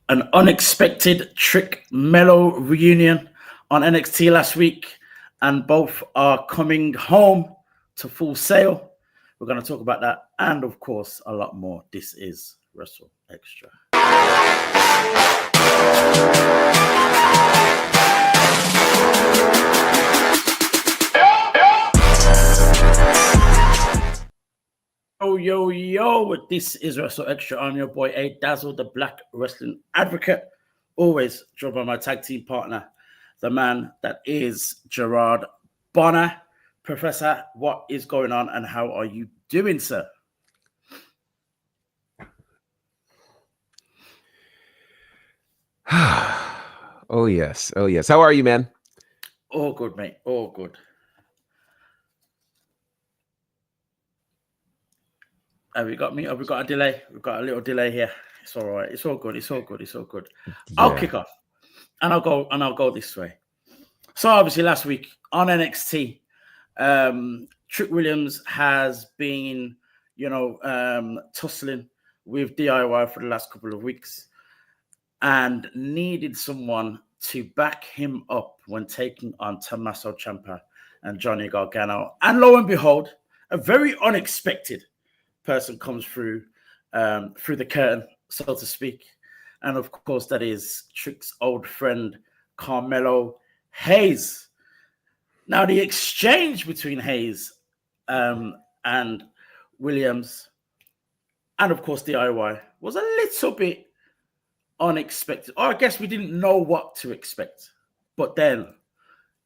An unexpected Trick Mello reunion on NXT last week, and both are coming home to Full Sail. We're going to talk about that and, of course, a lot more. This is Wrestle Extra. Yo, this is Wrestle Extra. I'm your boy, A Dazzle, the Black Wrestling Advocate. Always joined by my tag team partner, the man that is Gerard Bonner. Professor, what is going on and how are you doing, sir? Oh, yes. How are you, man? All good, mate. All good. Have we got me? Have we got a delay? We've got a little delay here. It's all right. It's all good. Yeah. I'll kick off, and I'll go this way. So obviously, last week on NXT, Trick Williams has been, tussling with DIY for the last couple of weeks, and needed someone to back him up when taking on Tommaso Ciampa and Johnny Gargano. And lo and behold, a very unexpected person comes through the curtain, so to speak. And of course, that is Trick's old friend, Carmelo Hayes. Now, the exchange between Hayes and Williams, and of course, DIY, was a little bit unexpected. Or I guess we didn't know what to expect. But then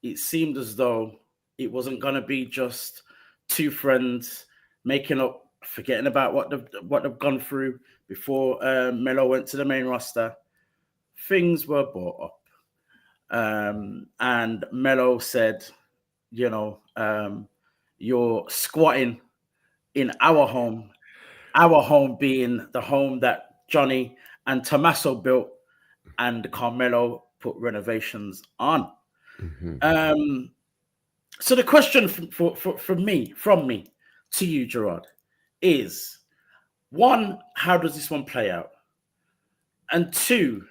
it seemed as though it wasn't going to be just two friends making up, forgetting about what they've gone through before Melo went to the main roster. Things were brought up. And Melo said, you're squatting in our home being the home that Johnny and Tommaso built and Carmelo put renovations on. Mm-hmm. So the question from me to you, Gerard, is one, how does this one play out? And two,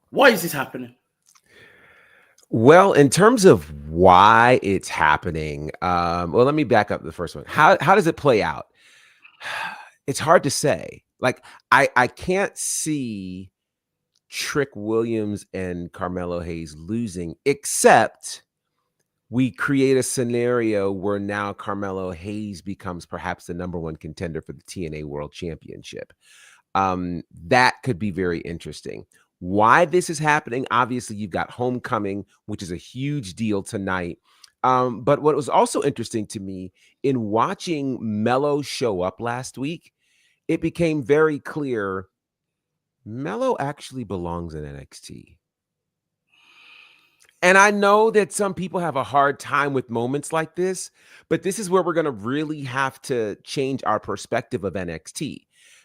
why is this happening? Well, in terms of why it's happening, let me back up the first one. How does it play out? It's hard to say. Like, I can't see Trick Williams and Carmelo Hayes losing, except we create a scenario where now Carmelo Hayes becomes perhaps the number one contender for the TNA World Championship. That could be very interesting. Why this is happening, obviously, you've got Homecoming, which is a huge deal tonight. But what was also interesting to me in watching Melo show up last week, it became very clear Melo actually belongs in NXT. And I know that some people have a hard time with moments like this, but this is where we're going to really have to change our perspective of NXT.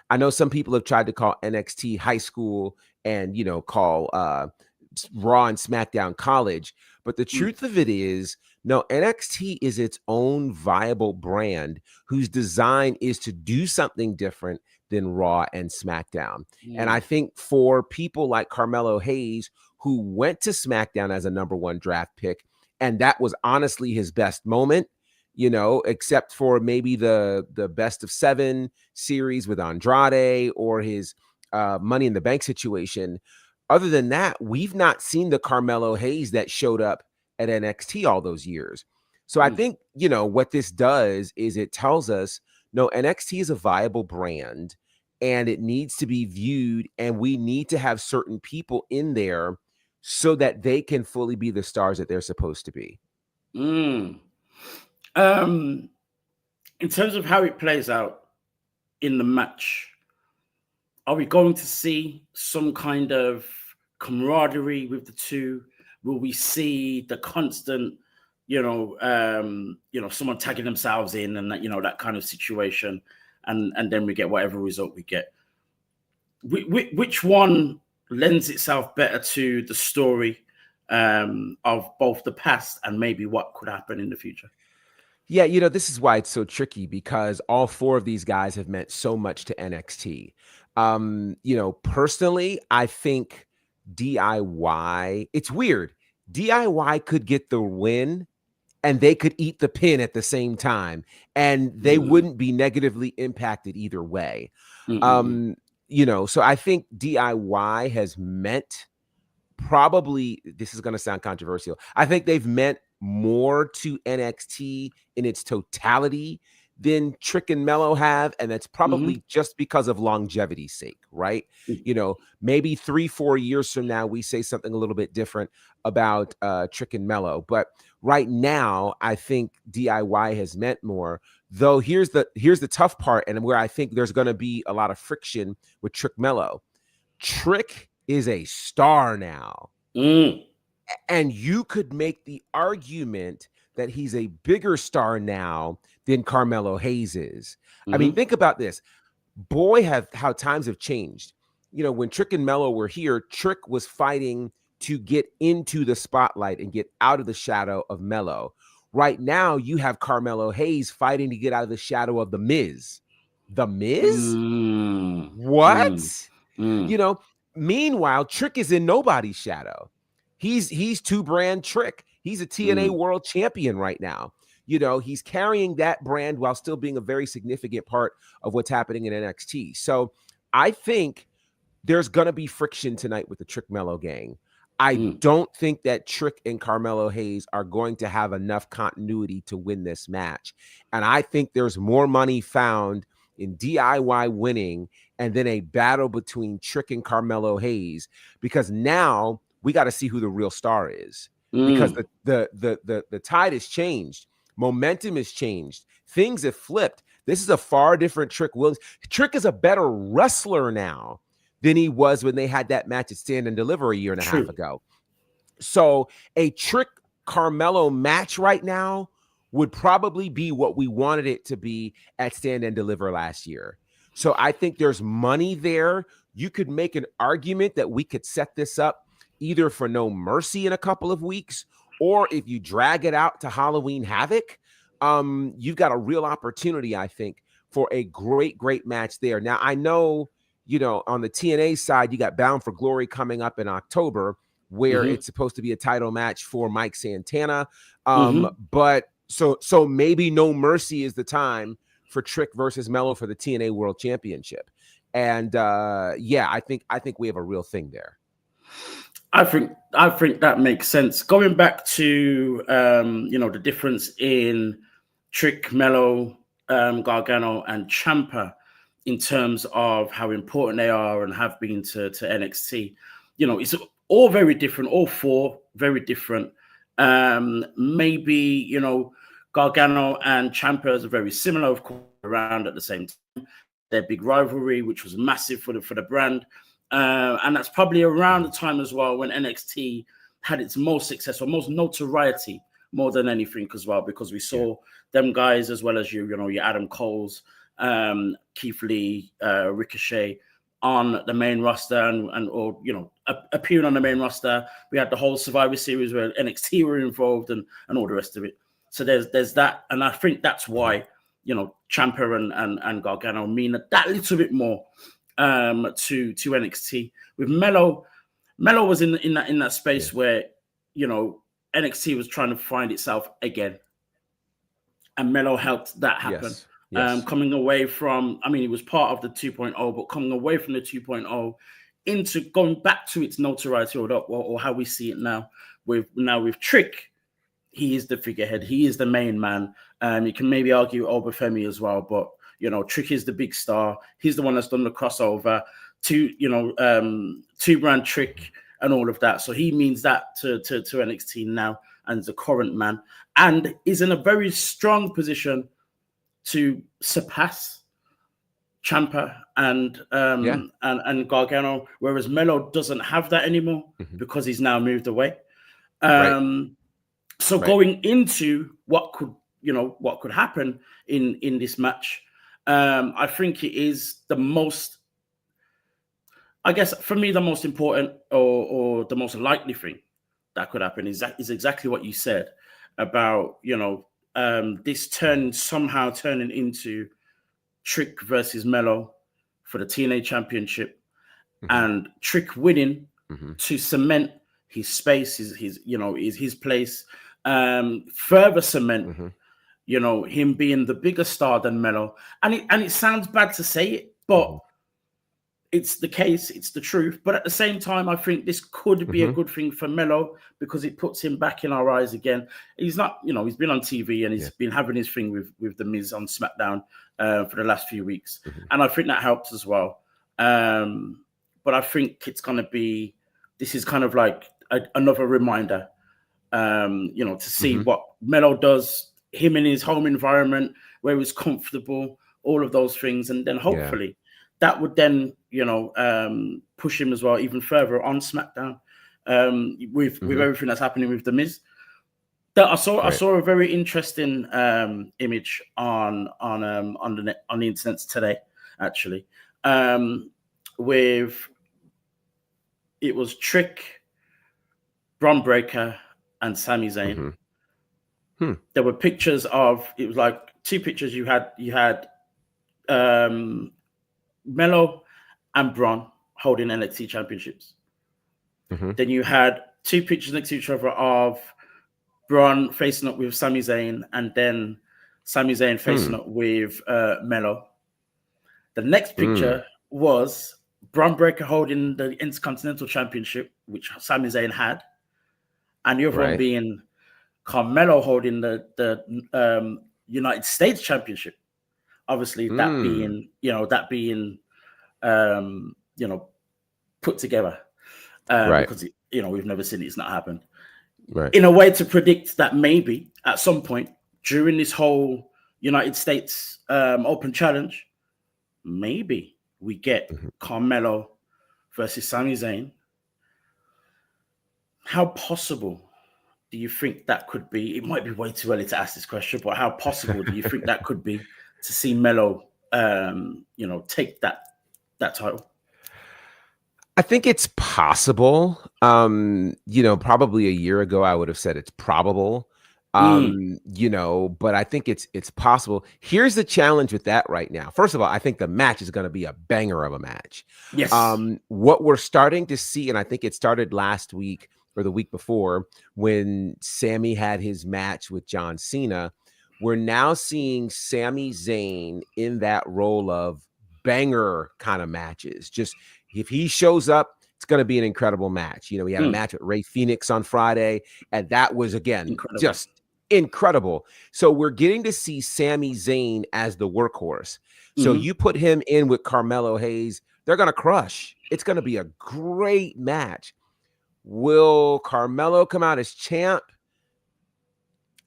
I know some people have tried to call NXT high school and, call Raw and SmackDown college. But the truth of it is, no, NXT is its own viable brand whose design is to do something different than Raw and SmackDown. And I think for people like Carmelo Hayes, who went to SmackDown as a number one draft pick, and that was honestly his best moment, except for maybe the best of 7 series with Andrade or his Money in the Bank situation. Other than that, we've not seen the Carmelo Hayes that showed up at NXT all those years. So I think, what this does is it tells us, no, NXT is a viable brand and it needs to be viewed, and we need to have certain people in there so that they can fully be the stars that they're supposed to be. In terms of how it plays out in the match, are we going to see some kind of camaraderie with the two? Will we see the constant, someone tagging themselves in and that, that kind of situation, and then we get whatever result we get? Which one lends itself better to the story of both the past and maybe what could happen in the future? Yeah, this is why it's so tricky, because all 4 of these guys have meant so much to NXT. Personally, I think DIY, it's weird. DIY could get the win and they could eat the pin at the same time, and they wouldn't be negatively impacted either way. So I think DIY has meant, probably, this is going to sound controversial, I think they've meant more to NXT in its totality than Trick and Mello have, and that's probably just because of longevity's sake, right? Maybe 3-4 years from now we say something a little bit different about Trick and Mello, but right now I think DIY has meant more. Though here's the tough part, and where I think there's going to be a lot of friction with Trick Mello. Trick is a star now. And you could make the argument that he's a bigger star now than Carmelo Hayes is. I mean, think about this. Boy, how times have changed. When Trick and Mello were here, Trick was fighting to get into the spotlight and get out of the shadow of Mello. Right now, you have Carmelo Hayes fighting to get out of the shadow of The Miz. The Miz? What? Meanwhile, Trick is in nobody's shadow. He's two-brand Trick. He's a TNA world champion right now. He's carrying that brand while still being a very significant part of what's happening in NXT. So I think there's going to be friction tonight with the Trick Mello gang. I don't think that Trick and Carmelo Hayes are going to have enough continuity to win this match. And I think there's more money found in DIY winning and then a battle between Trick and Carmelo Hayes, because now we got to see who the real star is, because the tide has changed. Momentum has changed. Things have flipped. This is a far different Trick Williams. Trick is a better wrestler now than he was when they had that match at Stand and Deliver a year and a half ago. So a Trick Carmelo match right now would probably be what we wanted it to be at Stand and Deliver last year. So I think there's money there. You could make an argument that we could set this up either for No Mercy in a couple of weeks, or if you drag it out to Halloween Havoc, you've got a real opportunity, I think, for a great, great match there. Now, I know, on the TNA side, you got Bound for Glory coming up in October, where it's supposed to be a title match for Mike Santana. But so maybe No Mercy is the time for Trick versus Mello for the TNA World Championship. And I think we have a real thing there. I think that makes sense. Going back to the difference in Trick, Mello, Gargano, and Ciampa in terms of how important they are and have been to NXT. It's all very different. All four very different. Maybe Gargano and Ciampa are very similar, of course, around at the same time. Their big rivalry, which was massive for the brand. And that's probably around the time as well when NXT had its most success or most notoriety more than anything as well, because we saw them guys as well as your Adam Coles, Keith Lee, Ricochet on the main roster and appearing on the main roster. We had the whole Survivor Series where NXT were involved and all the rest of it. So there's that, and I think that's why Ciampa and Gargano mean that little bit more to NXT. With Mello was in that space where NXT was trying to find itself again, and Mello helped that happen. Yes. Coming away from, it was part of the 2.0, but coming away from the 2.0 into going back to its notoriety or how we see it now. With Trick, he is the figurehead. He is the main man. You can maybe argue Obafemi as well, but Trick is the big star. He's the one that's done the crossover to brand Trick and all of that. So he means that to NXT now and is the current man and is in a very strong position to surpass Ciampa and Gargano, whereas Mello doesn't have that anymore because he's now moved away. Going into what could happen in this match, I think it is the most, I guess for me, the most important or the most likely thing that could happen is exactly what you said about this turning into Trick versus Mello for the TNA Championship Mm-hmm. and Trick winning Mm-hmm. to cement his space, his place, further cement, Mm-hmm. Him being the bigger star than Melo. And it sounds bad to say it, but Mm-hmm. it's the case, it's the truth. But at the same time, I think this could be a Mm-hmm. good thing for Melo because it puts him back in our eyes again. He's not, he's been on TV and he's been having his thing with The Miz on SmackDown for the last few weeks. Mm-hmm. And I think that helps as well. But I think it's going to be, this is kind of like another reminder, to see Mm-hmm. what Melo does, him in his home environment, where he's comfortable, all of those things. And then hopefully that would then, push him as well, even further on SmackDown with everything that's happening with The Miz. That I saw a very interesting image on the internet today, actually, with it was Trick, Bron Breakker, and Sami Zayn. Mm-hmm. There were pictures of, it was like two pictures. You had Melo and Bron holding NXT championships. Mm-hmm. Then you had two pictures next to each other of Bron facing up with Sami Zayn, and then Sami Zayn facing up with Melo. The next picture was Bron Breakker holding the Intercontinental Championship, which Sami Zayn had, and the other one being Carmelo holding the United States Championship. Obviously, that being put together because we've never seen it's not happened. In a way to predict that maybe at some point during this whole United States Open Challenge, maybe we get Carmelo versus Sami Zayn. How possible do you think that could be? It might be way too early to ask this question, but how possible do you think that could be to see Melo, take that title? I think it's possible. Probably a year ago, I would have said it's probable. But I think it's possible. Here's the challenge with that right now. First of all, I think the match is going to be a banger of a match. Yes. What we're starting to see, and I think it started last week or the week before when Sami had his match with John Cena, we're now seeing Sami Zayn in that role of banger kind of matches. Just if he shows up, it's going to be an incredible match. He had a match with Ray Phoenix on Friday, and that was, again, just incredible. So we're getting to see Sami Zayn as the workhorse. So you put him in with Carmelo Hayes, they're going to crush. It's going to be a great match. Will Carmelo come out as champ?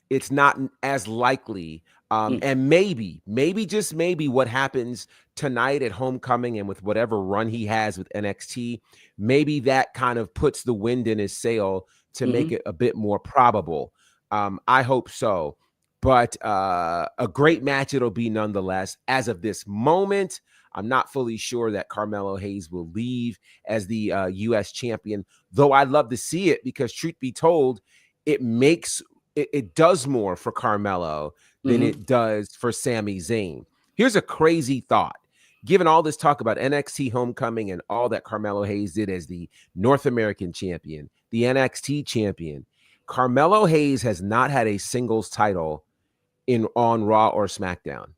It's not as likely. And maybe just maybe what happens tonight at Homecoming and with whatever run he has with NXT, maybe that kind of puts the wind in his sail to make it a bit more probable. I hope so. But a great match it'll be nonetheless. As of this moment, I'm not fully sure that Carmelo Hayes will leave as the U.S. champion, though I'd love to see it because, truth be told, it does more for Carmelo than it does for Sami Zayn. Here's a crazy thought. Given all this talk about NXT Homecoming and all that Carmelo Hayes did as the North American champion, the NXT champion, Carmelo Hayes has not had a singles title on Raw or SmackDown.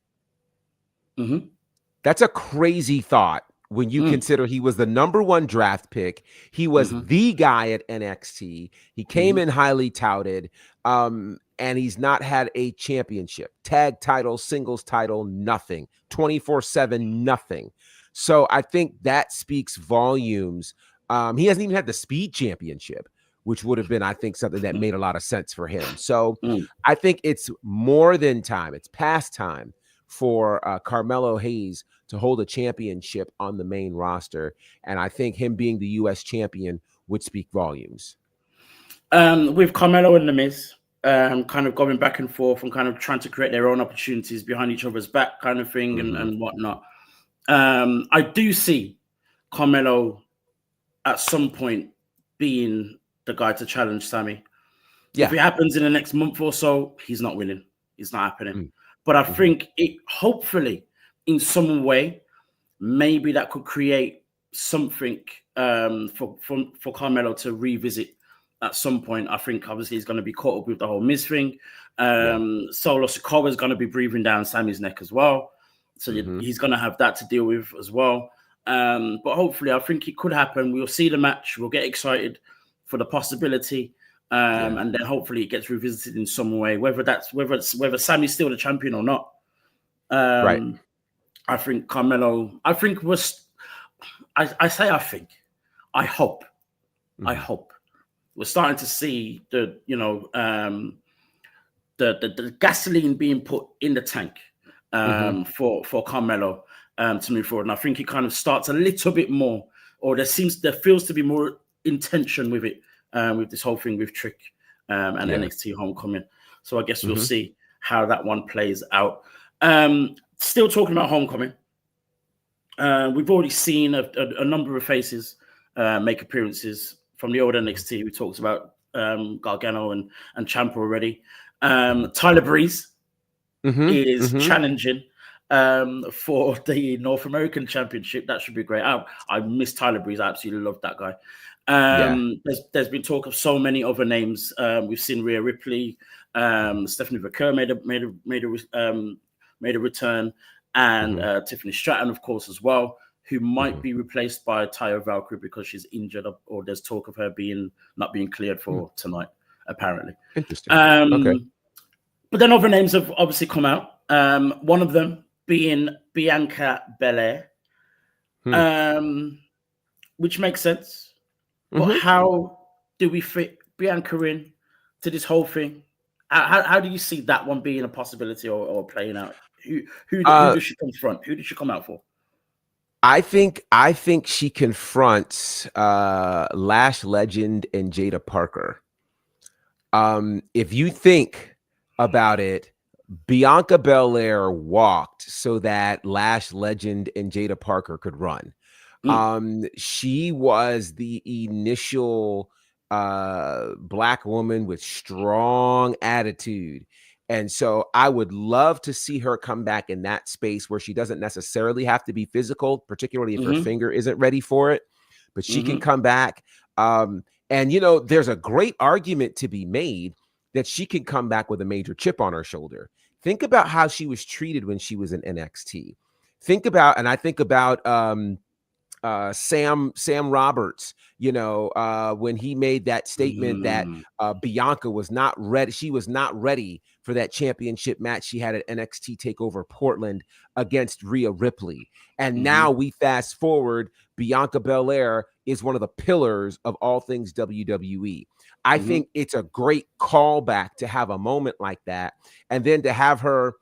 That's a crazy thought when you consider he was the #1 draft pick. He was the guy at NXT. He came in highly touted, and he's not had a championship, tag title, singles title, nothing, 24/7, nothing. So I think that speaks volumes. He hasn't even had the Speed Championship, which would have been, I think, something that made a lot of sense for him. So I think it's more than time. It's past time for Carmelo Hayes to hold a championship on the main roster. And I think him being the U.S. champion would speak volumes. With Carmelo and The Miz, kind of going back and forth and kind of trying to create their own opportunities behind each other's back kind of thing and whatnot. I do see Carmelo at some point being the guy to challenge Sami. If it happens in the next month or so, he's not winning. It's not happening. But I think it hopefully in some way maybe that could create something for Carmelo to revisit at some point. I think obviously he's going to be caught up with the whole Miz thing. Solo Sikoa is going to be breathing down Sammy's neck as well. So he's going to have that to deal with as well. But hopefully, I think it could happen. We'll see the match. We'll get excited for the possibility. And then hopefully it gets revisited in some way, whether Sammy's still the champion or not. Right. I think Carmelo, I hope we're starting to see the gasoline being put in the tank for Carmelo to move forward. And I think it kind of starts a little bit more, or there feels to be more intention with it, with this whole thing with Trick and NXT Homecoming. So I guess we'll see how that one plays out. Still talking about Homecoming. We've already seen a number of faces make appearances from the old NXT. We talked about Gargano and Ciampa already. Tyler Breeze is challenging for the North American Championship. That should be great. I miss Tyler Breeze. I absolutely love that guy. There's been talk of so many other names. We've seen Rhea Ripley, Stephanie Vaquer made a return, and Tiffany Stratton, of course, as well, who might be replaced by Taya Valkyrie because she's injured, or there's talk of her not being cleared for tonight, apparently. Interesting. Okay. But then other names have obviously come out. One of them being Bianca Belair, which makes sense. But how do we fit Bianca in to this whole thing? How do you see that one being a possibility or playing out? Who does she confront? Who did she come out for? I think she confronts Lash Legend and Jada Parker. If you think about it, Bianca Belair walked so that Lash Legend and Jada Parker could run. She was the initial Black woman with strong attitude. And so I would love to see her come back in that space where she doesn't necessarily have to be physical, particularly if her finger isn't ready for it, but she can come back. And, there's a great argument to be made that she can come back with a major chip on her shoulder. Think about how she was treated when she was in NXT. I think about Sam Roberts, when he made that statement that Bianca was not ready. She was not ready for that championship match she had at NXT TakeOver Portland against Rhea Ripley. And now we fast forward, Bianca Belair is one of the pillars of all things WWE. I think it's a great callback to have a moment like that. And then to have her,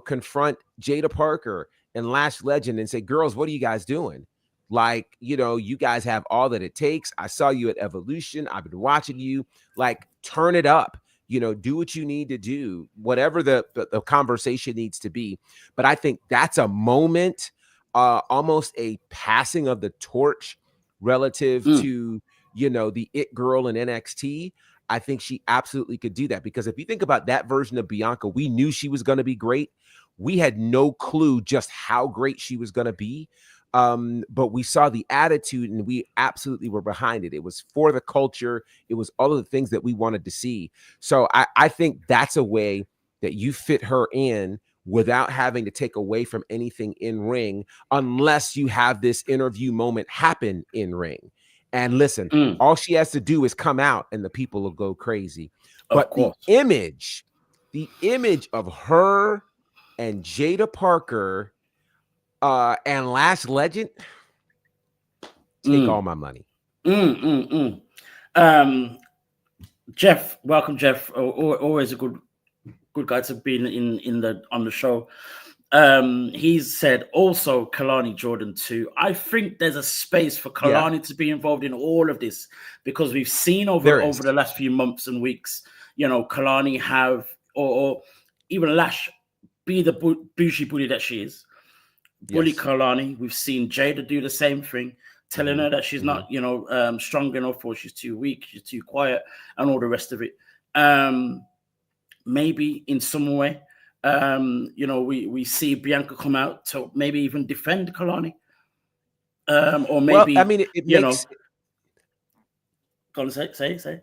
confront Jada Parker and Lash Legend and say, girls, what are you guys doing? Like, you guys have all that it takes. I saw you at Evolution. I've been watching you. Like, turn it up. Do what you need to do, whatever the conversation needs to be. But I think that's a moment, almost a passing of the torch relative to, the it girl in NXT. I think she absolutely could do that, because if you think about that version of Bianca, we knew she was going to be great. We had no clue just how great she was going to be. But we saw the attitude and we absolutely were behind it. It was for the culture. It was all of the things that we wanted to see. So I think that's a way that you fit her in without having to take away from anything in ring, unless you have this interview moment happen in ring. And listen, all she has to do is come out and the people will go crazy. But the image of her and Jada Parker and Lash Legend, take all my money. Jeff, welcome, Jeff. Always a good guy to be on the show. He's said also Kalani Jordan too. I think there's a space for Kalani to be involved in all of this, because we've seen over the last few months and weeks, Kalani have or even Lash be the bougie bully that she is. Bully Kalani. We've seen Jada do the same thing, telling her that she's not, strong enough, or she's too weak, she's too quiet, and all the rest of it. Maybe in some way, we see Bianca come out to maybe even defend Kalani Or Well, I maybe, mean, it you know, makes go on, say.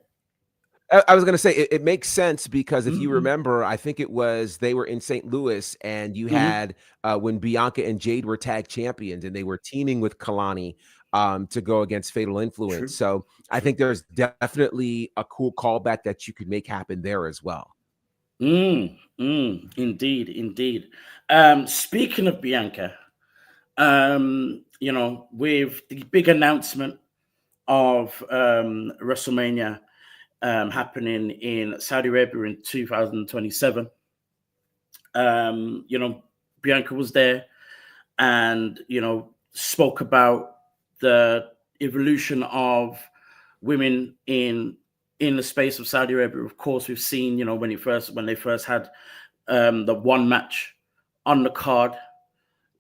I was going to say it makes sense because if you Mm-hmm. remember, I think it was they were in St. Louis and you Mm-hmm. had when Bianca and Jade were tag champions and they were teaming with Kalani to go against Fatal Influence. True. So I True. think there's definitely a cool callback that you could make happen there as well. Indeed. Speaking of Bianca, with the big announcement of WrestleMania happening in Saudi Arabia in 2027, Bianca was there and, spoke about the evolution of women in the space of Saudi Arabia. Of course, we've seen, when they first had the one match on the card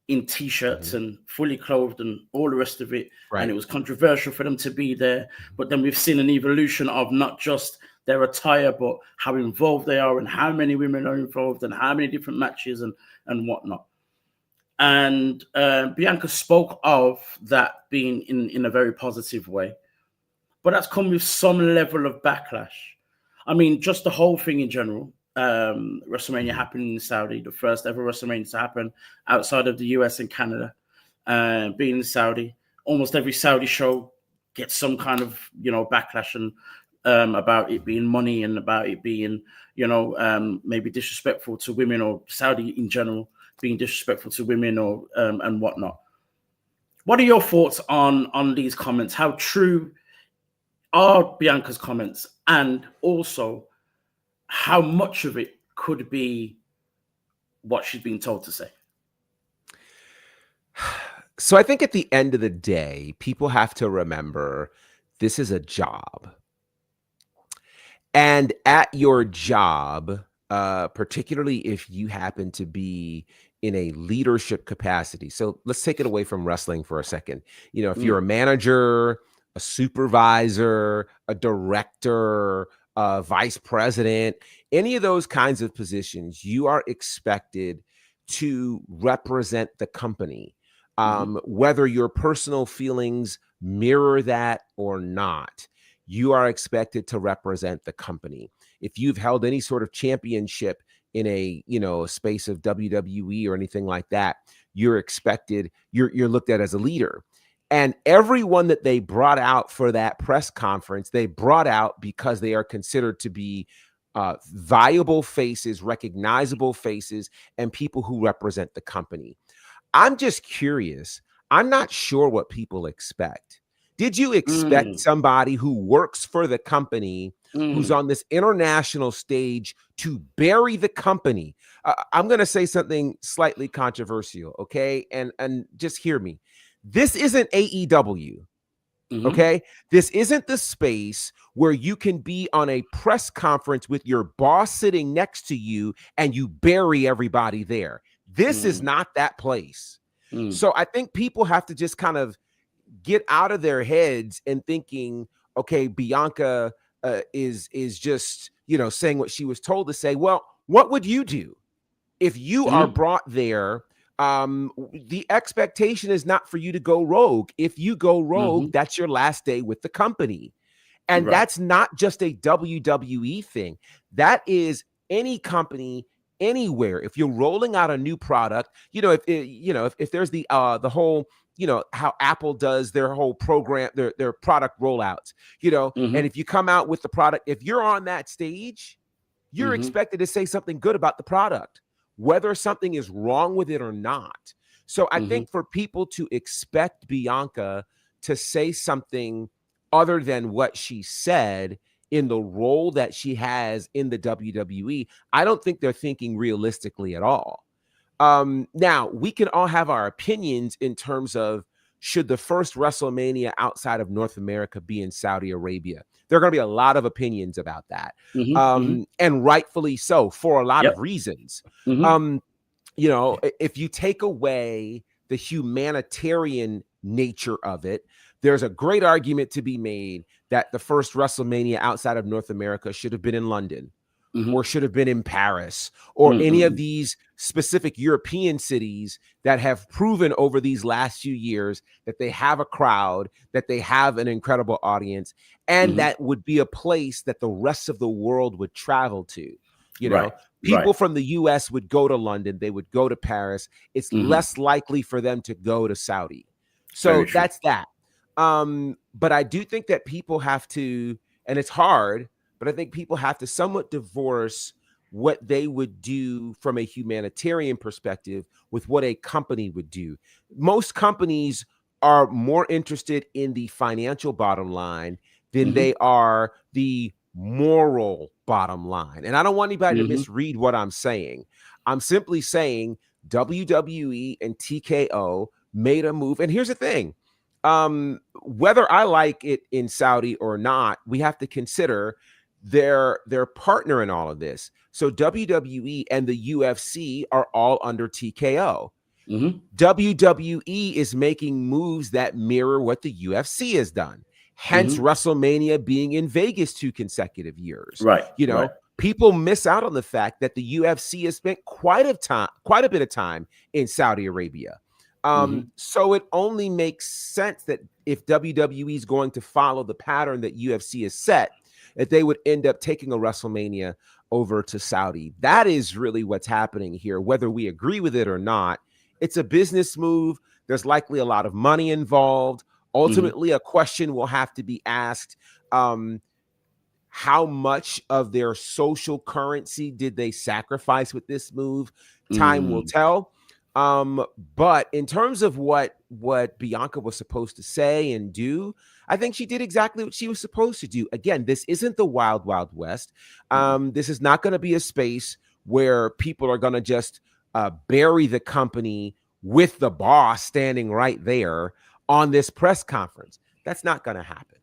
in t-shirts Mhm. and fully clothed and all the rest of it, and it Right. was controversial for them to be there. But then we've seen an evolution of not just their attire, but how involved they are and how many women are involved and how many different matches and whatnot. And Bianca spoke of that being in a very positive way, but that's come with some level of backlash. I mean, just the whole thing in general. WrestleMania Mhm. happening in Saudi, the first ever WrestleMania to happen outside of the US and Canada, being in Saudi. Almost every Saudi show gets some kind of backlash and about it being money and about it being maybe disrespectful to women, or Saudi in general being disrespectful to women, or and whatnot. What are your thoughts on these comments? How true are Bianca's comments, and also how much of it could be what she's been told to say? So I think at the end of the day, people have to remember this is a job. And at your job, particularly if you happen to be in a leadership capacity. So let's take it away from wrestling for a second. If you're a Mm, manager, a supervisor, a director, a vice president, any of those kinds of positions, you are expected to represent the company. mm-hmm, Whether your personal feelings mirror that or not, you are expected to represent the company. If you've held any sort of championship in a space of WWE or anything like that, you're expected, you're looked at as a leader. And everyone that they brought out for that press conference, they brought out because they are considered to be viable faces, recognizable faces, and people who represent the company. I'm just curious. I'm not sure what people expect. Did you expect mm, somebody who works for the company, who's mm, on this international stage, to bury the company? I'm going to say something slightly controversial, okay? And just hear me. This isn't AEW. mm-hmm, Okay. This isn't the space where you can be on a press conference with your boss sitting next to you and you bury everybody there. This is mm, not that place. mm, So I think people have to just kind of get out of their heads and thinking, okay, Bianca is just saying what she was told to say. Well, what would you do if you are mm, brought there? The expectation is not for you to go rogue. If you go mm-hmm. rogue, that's your last day with the company. And Right. that's not just a WWE thing. That is any company anywhere. If you're rolling out a new product, if there's the whole, how Apple does their whole program, their product rollouts, and Mm-hmm, if you come out with the product, if you're on that stage, you're mm-hmm, expected to say something good about the product, whether something is wrong with it or not. So I mm-hmm, think for people to expect Bianca to say something other than what she said in the role that she has in the WWE, I don't think they're thinking realistically at all. Now, we can all have our opinions in terms of should the first WrestleMania outside of North America be in Saudi Arabia. There are going to be a lot of opinions about that, mm-hmm, mm-hmm. and rightfully so for a lot Yep. of reasons. Mm-hmm, Um, if you take away the humanitarian nature of it, there's a great argument to be made that the first WrestleMania outside of North America should have been in London, or should have been in Paris or any of these specific European cities that have proven over these last few years that they have a crowd, that they have an incredible audience, and that would be a place that the rest of the world would travel to. You know, people from the US would go to London, they would go to Paris. It's less likely for them to go to Saudi. So that's that. But I do think that people have to, and it's hard, but I think people have to somewhat divorce what they would do from a humanitarian perspective with what a company would do. Most companies are more interested in the financial bottom line than they are the moral bottom line. And I don't want anybody to misread what I'm saying. I'm simply saying WWE and TKO made a move. And here's the thing. Whether I like it in Saudi or not, we have to consider their partner in all of this. So WWE and the UFC are all under TKO. WWE is making moves that mirror what the UFC has done. Hence WrestleMania being in Vegas 2 consecutive years. You know, people miss out on the fact that the UFC has spent quite a bit of time in Saudi Arabia. So it only makes sense that if WWE is going to follow the pattern that UFC has set, that they would end up taking a WrestleMania over to Saudi. That is really what's happening here, whether we agree with it or not. It's a business move. There's likely a lot of money involved. Ultimately, a question will have to be asked. How much of their social currency did they sacrifice with this move? Time will tell. But in terms of what Bianca was supposed to say and do, I think she did exactly what she was supposed to do. Again, this isn't the Wild Wild West. This is not going to be a space where people are going to just bury the company with the boss standing right there on this press conference. That's not going to happen.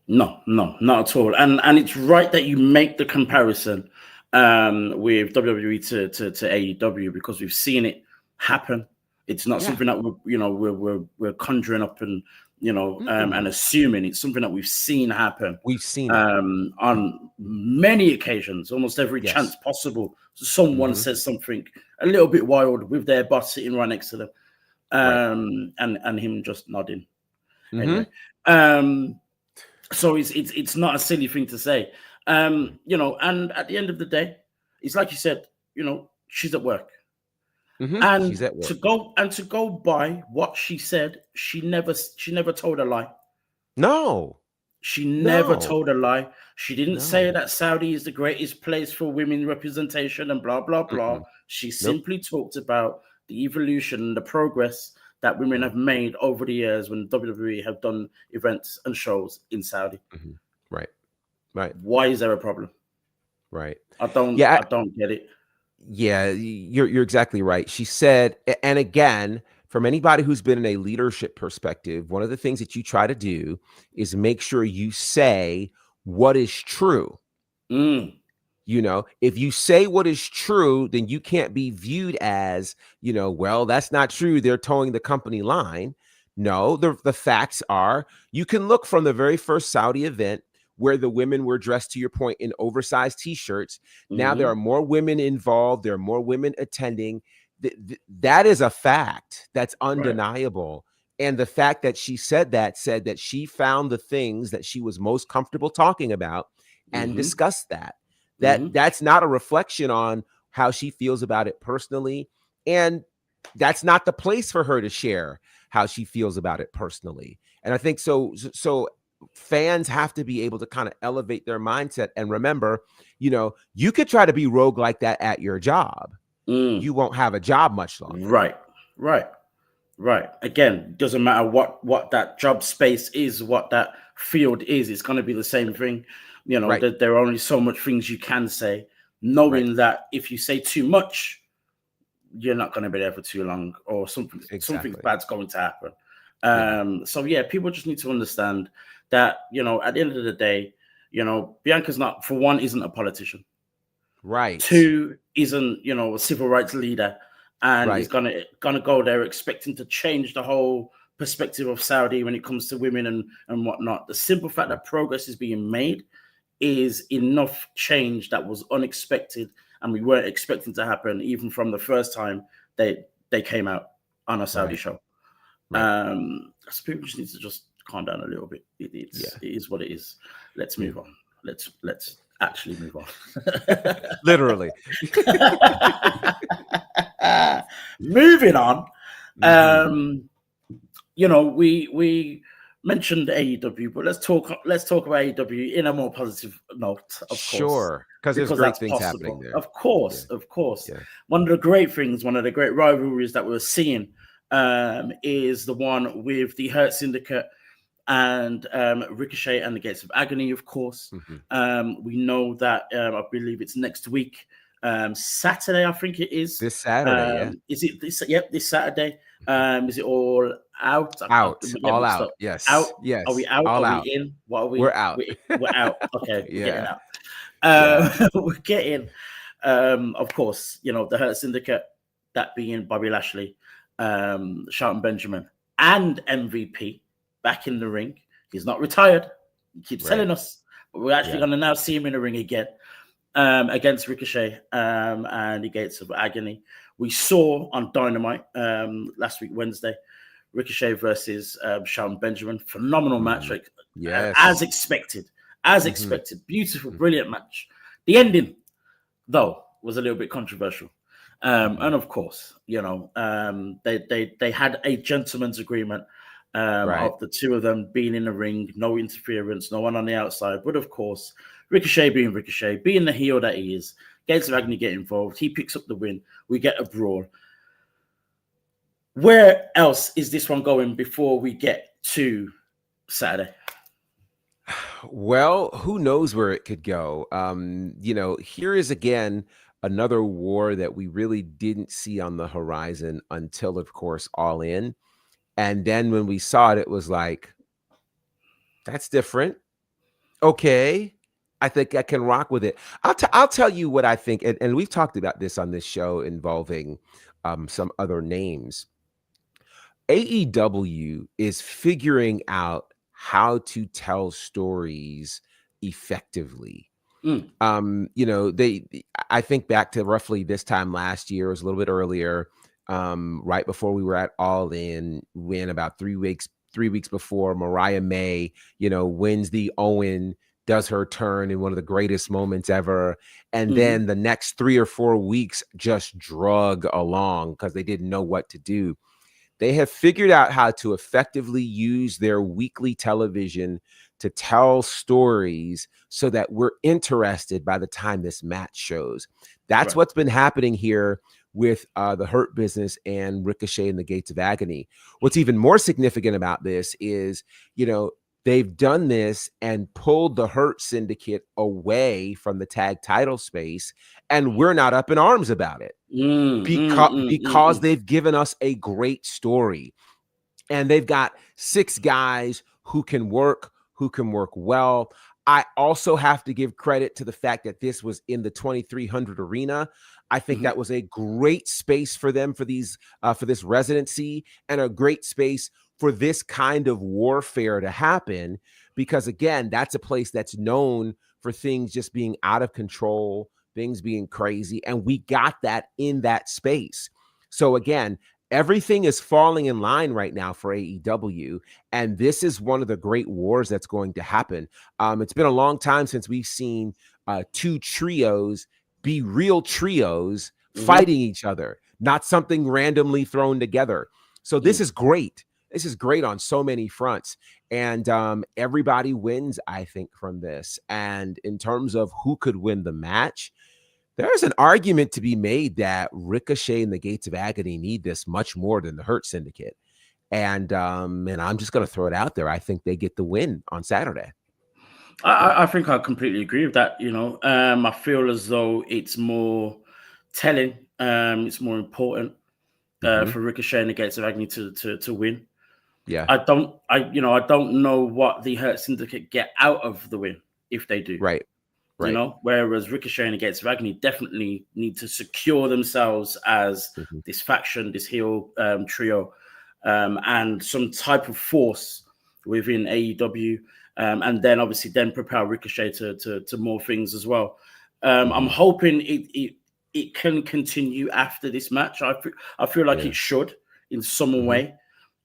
No, not at all. And it's right that you make the comparison with WWE to AEW, because we've seen it happen. It's not something that we're conjuring up and and assuming. It's something that we've seen happen. We've seen on many occasions, almost every chance possible. Someone says something a little bit wild with their boss sitting right next to them, and him just nodding. Anyway, so it's not a silly thing to say, and at the end of the day, it's like you said, she's at work. And she's at work. to go by what she said, she never told a lie. No, she never told a lie. She didn't say that Saudi is the greatest place for women representation and blah blah blah. She simply talked about the evolution and the progress that women have made over the years when WWE have done events and shows in Saudi. Right. Why is there a problem? Right. I don't get it. Yeah, you're exactly right. She said, and again, from anybody who's been in a leadership perspective, one of the things that you try to do is make sure you say what is true. If you say what is true, then you can't be viewed as, well, that's not true. They're towing the company line. No, the facts are, you can look from the very first Saudi event where the women were dressed, to your point, in oversized T-shirts. Now there are more women involved. There are more women attending. That is a fact. That's undeniable. And the fact that she said that she found the things that she was most comfortable talking about and discussed that. That's not a reflection on how she feels about it personally. And that's not the place for her to share how she feels about it personally. And I think so fans have to be able to kind of elevate their mindset and remember, you could try to be rogue like that at your job. You won't have a job much longer. Right. Again, doesn't matter what that job space is, what that field is, it's going to be the same thing. That there are only so much things you can say, knowing that if you say too much, you're not going to be there for too long, or something bad's going to happen. So people just need to understand that, at the end of the day, Bianca's not, for one, isn't a politician. Right. Two, isn't, a civil rights leader, and is gonna go there expecting to change the whole perspective of Saudi when it comes to women and whatnot. The simple fact that progress is being made is enough change that was unexpected, and we weren't expecting to happen even from the first time they came out on a Saudi show. So people just need to just calm down a little bit. It is what it is. Let's move on. Let's actually move on. Literally. Moving on. We mentioned AEW, but let's talk about AEW in a more positive note, of course. Sure, because there's great things happening there. Of course. Yeah. One of the great rivalries that we're seeing is the one with the Hurt Syndicate and Ricochet and the Gates of Agony, of course. We know that I believe it's next week. Saturday, I think it is. This Saturday, Is it this? Yep, this Saturday. Is it all out? All out. Yes. Out. Yes. Are we out? All are out. we in? What are we? We're out. We're out. Okay. We're getting out. We're getting. Of course, the Hurt Syndicate, that being Bobby Lashley, Shelton Benjamin, and MVP back in the ring. He's not retired. He keeps telling us, but we're actually going to now see him in the ring again. Against Ricochet and the Gates of Agony. We saw on Dynamite last week, Wednesday, Ricochet versus Shelton Benjamin. Phenomenal match. As expected. Beautiful, brilliant match. The ending, though, was a little bit controversial. And of course, they had a gentleman's agreement of the two of them being in the ring, no interference, no one on the outside. But of course, Ricochet, being the heel that he is, Gates of Agony get involved. He picks up the win. We get a brawl. Where else is this one going before we get to Saturday? Well, who knows where it could go? Here is again another war that we really didn't see on the horizon until, of course, All In. And then when we saw it, it was like, that's different. Okay. I think I can rock with it. I'll tell you what I think, and we've talked about this on this show involving some other names. AEW is figuring out how to tell stories effectively. I think back to roughly this time last year, it was a little bit earlier, right before we were at All In, when about 3 weeks before Mariah May, wins the Owen, does her turn in one of the greatest moments ever. And then the next 3 or 4 weeks just drug along because they didn't know what to do. They have figured out how to effectively use their weekly television to tell stories so that we're interested by the time this match shows. That's what's been happening here with the Hurt Business and Ricochet and the Gates of Agony. What's even more significant about this is, they've done this and pulled the Hurt Syndicate away from the tag title space, and we're not up in arms about it because they've given us a great story. And they've got 6 guys who can work well. I also have to give credit to the fact that this was in the 2300 arena. I think that was a great space for them for this residency, and a great space for this kind of warfare to happen, because again, that's a place that's known for things just being out of control, things being crazy. And we got that in that space. So again, everything is falling in line right now for AEW. And this is one of the great wars that's going to happen. It's been a long time since we've seen 2 trios be real trios fighting each other, not something randomly thrown together. So this is great. This is great on so many fronts, and everybody wins, I think, from this. And in terms of who could win the match, there's an argument to be made that Ricochet and the Gates of Agony need this much more than the Hurt Syndicate. And I'm just going to throw it out there. I think they get the win on Saturday. I think I completely agree with that. I feel as though it's more telling. It's more important for Ricochet and the Gates of Agony to win. Yeah, I don't know what the Hurt Syndicate get out of the win if they do. Right. Whereas Ricochet and the Gates of Agony definitely need to secure themselves as this faction, this heel trio, and some type of force within AEW, and then obviously then prepare Ricochet to more things as well. I'm hoping it can continue after this match. I feel like it should in some way,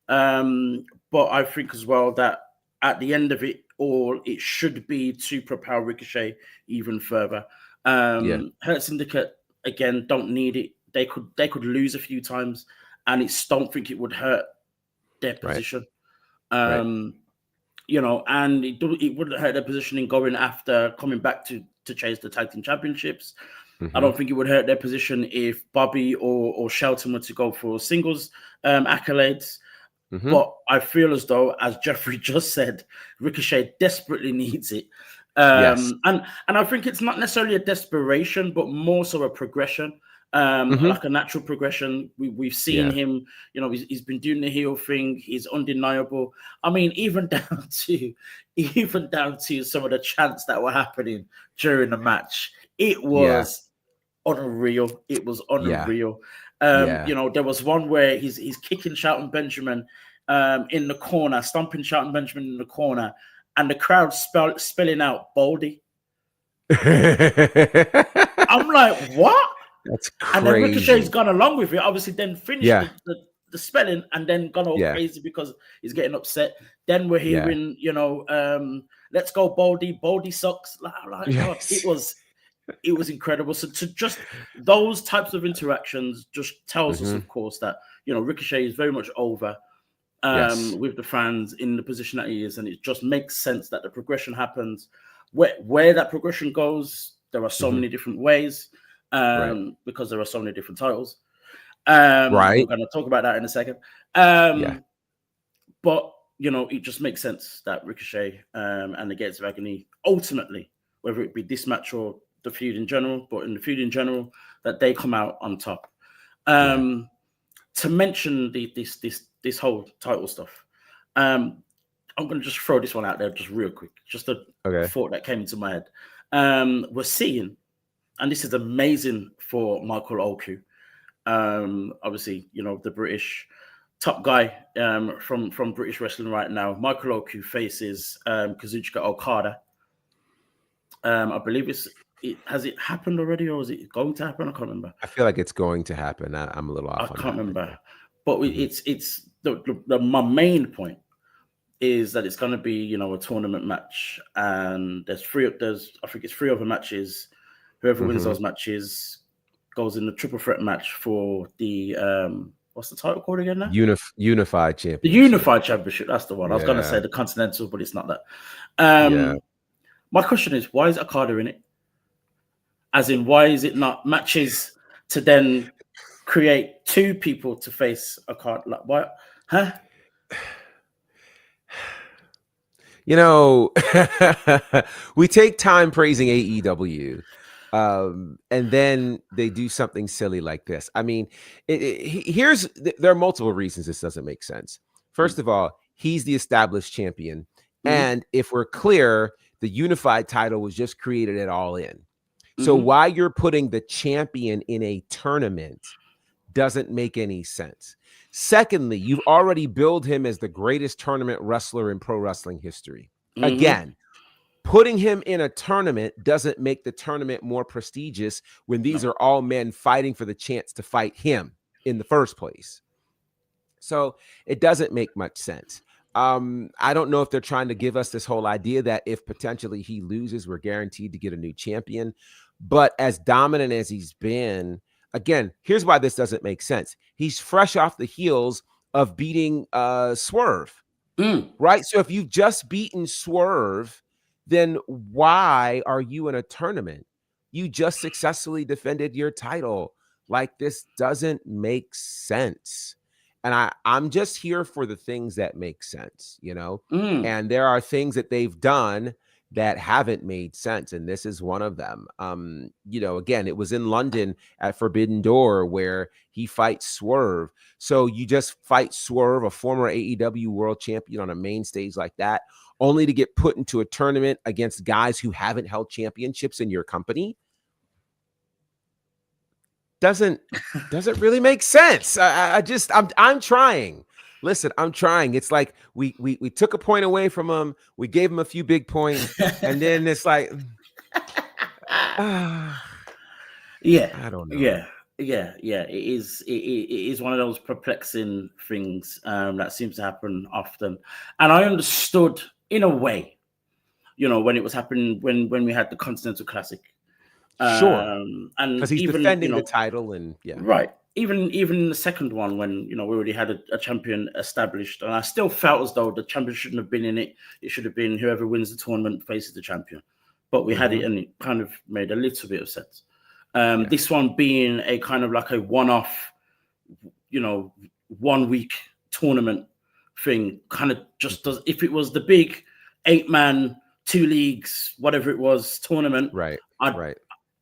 but I think as well that at the end of it all, it should be to propel Ricochet even further. Hurt Syndicate again don't need it. They could lose a few times, and don't think it would hurt their position. You know, and it wouldn't hurt their position in going after coming back to chase the tag team championships. I don't think it would hurt their position if Bobby or Shelton were to go for singles accolades. But I feel as though, as Jeffrey just said, Ricochet desperately needs it. And I think it's not necessarily a desperation, but more so a progression. Like a natural progression. We've seen him, you know, he's been doing the heel thing. He's undeniable. I mean, even down to some of the chants that were happening during the match. It was unreal. It was unreal. You know, there was one where he's kicking Shelton Benjamin in the corner, stomping Shelton Benjamin in the corner, and the crowd spelling out Baldy. I'm like, what? That's crazy. And then Ricochet's gone along with it, obviously, then finished the spelling and then gone all crazy because he's getting upset. Then we're hearing, you know, let's go Baldy. Baldy sucks. Like, God, it was incredible. So to just those types of interactions just tells us, of course, that, you know, Ricochet is very much over with the fans in the position that he is. And it just makes sense that the progression happens. Where that progression goes, there are so many different ways. Because there are so many different titles. We're going to talk about that in a second. But, you know, it just makes sense that Ricochet and the Gates of Agony, ultimately, whether it be this match or the feud in general, but in the feud in general, that they come out on top. To mention this whole title stuff, I'm going to just throw this one out there just real quick. Just a thought that came into my head. We're seeing, and this is amazing for Michael Oku. Obviously, you know, the British top guy from British wrestling right now. Michael Oku faces Kazuchika Okada. I believe has it happened already, or is it going to happen? I can't remember. I feel like it's going to happen. I'm a little off. I can't remember. But it's my main point is that it's going to be, you know, a tournament match, and I think it's 3 other matches. Whoever wins those matches goes in the triple threat match for the what's the title called again now? Unified Championship. The Unified Championship. That's the one. I was going to say the Continental, but it's not that. My question is, why is Okada in it? As in, why is it not matches to then create 2 people to face Okada? Like, why? Huh? You know, we take time praising AEW. And then they do something silly like this. I mean, there are multiple reasons this doesn't make sense. First of all, he's the established champion. And if we're clear, the unified title was just created at All In. So why you're putting the champion in a tournament doesn't make any sense. Secondly, you've already billed him as the greatest tournament wrestler in pro wrestling history. Again, putting him in a tournament doesn't make the tournament more prestigious when these are all men fighting for the chance to fight him in the first place. So it doesn't make much sense. I don't know if they're trying to give us this whole idea that if potentially he loses, we're guaranteed to get a new champion. But as dominant as he's been, again, here's why this doesn't make sense. He's fresh off the heels of beating Swerve, right? So if you've just beaten Swerve, then why are you in a tournament? You just successfully defended your title. Like, this doesn't make sense. And I'm just here for the things that make sense, you know? And there are things that they've done that haven't made sense. And this is one of them. You know, again, it was in London at Forbidden Door where he fights Swerve. So you just fight Swerve, a former AEW world champion, on a main stage like that, only to get put into a tournament against guys who haven't held championships in your company. Doesn't really make sense. I'm trying, Listen, I'm trying. It's like we took a point away from him. We gave him a few big points, and then it's like, Yeah, I don't know. yeah. It is one of those perplexing things that seems to happen often, and I understood in a way, when it was happening when we had the Continental Classic, Sure, and because he's even defending the title, and yeah, right, even the second one when we already had a champion established, and I still felt as though the champion shouldn't have been in it. It should have been whoever wins the tournament faces the champion, but we had it, and it kind of made a little bit of sense. This one being a kind of like a one-off, 1 week tournament thing, kind of just does. If it was the big 8-man, 2 leagues, whatever it was tournament, right.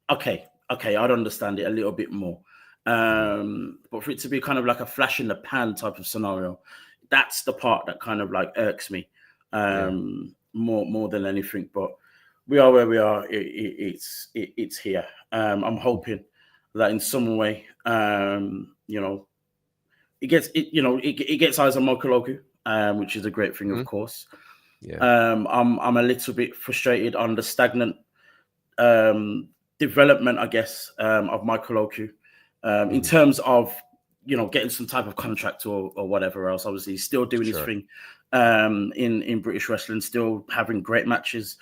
Okay, I'd understand it a little bit more. But for it to be kind of like a flash in the pan type of scenario, that's the part that kind of like irks me more than anything. But we are where we are. It's here. I'm hoping that in some way, it gets eyes on Mokoloku, which is a great thing, of course. Yeah. I'm a little bit frustrated on the stagnant development, I guess, of Mokoloku in terms of getting some type of contract or whatever else. Obviously, he's still doing his thing in British wrestling, still having great matches,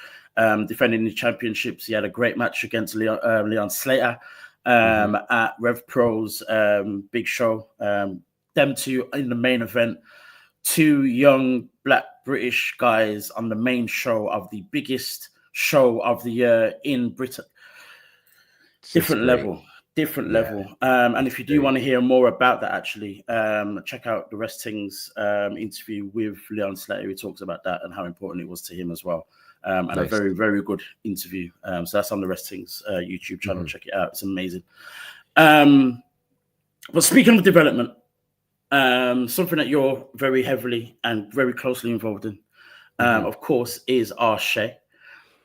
defending the championships. He had a great match against Leon Slater at Rev Pro's big show. Them two in the main event, 2 young black British guys on the main show of the biggest show of the year in Britain. Different level. And if you do want to hear more about that, actually, check out the Wrestling's interview with Leon Slater. He talks about that and how important it was to him as well. And a very, very good interview. So that's on the Wrestling's YouTube channel. Check it out. It's amazing. But speaking of development, something that you're very heavily and very closely involved in, of course, is Arshay.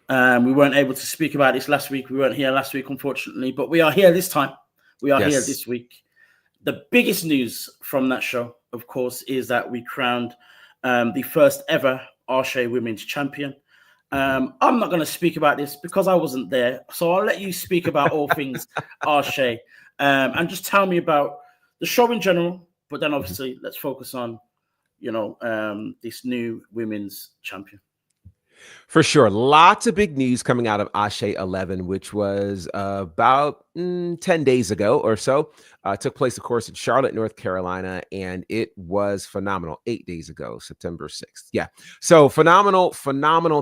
We weren't able to speak about this last week. We weren't here last week, unfortunately, but we are here this time. We are here this week. The biggest news from that show, of course, is that we crowned the first ever Arshay Women's Champion. I'm not going to speak about this because I wasn't there, so I'll let you speak about all things Arshay and just tell me about the show in general. But then, obviously, let's focus on, this new women's champion. For sure. Lots of big news coming out of Arshay 11, which was about 10 days ago or so. Took place, of course, in Charlotte, North Carolina, and it was phenomenal. 8 days ago, September 6th. Yeah. So phenomenal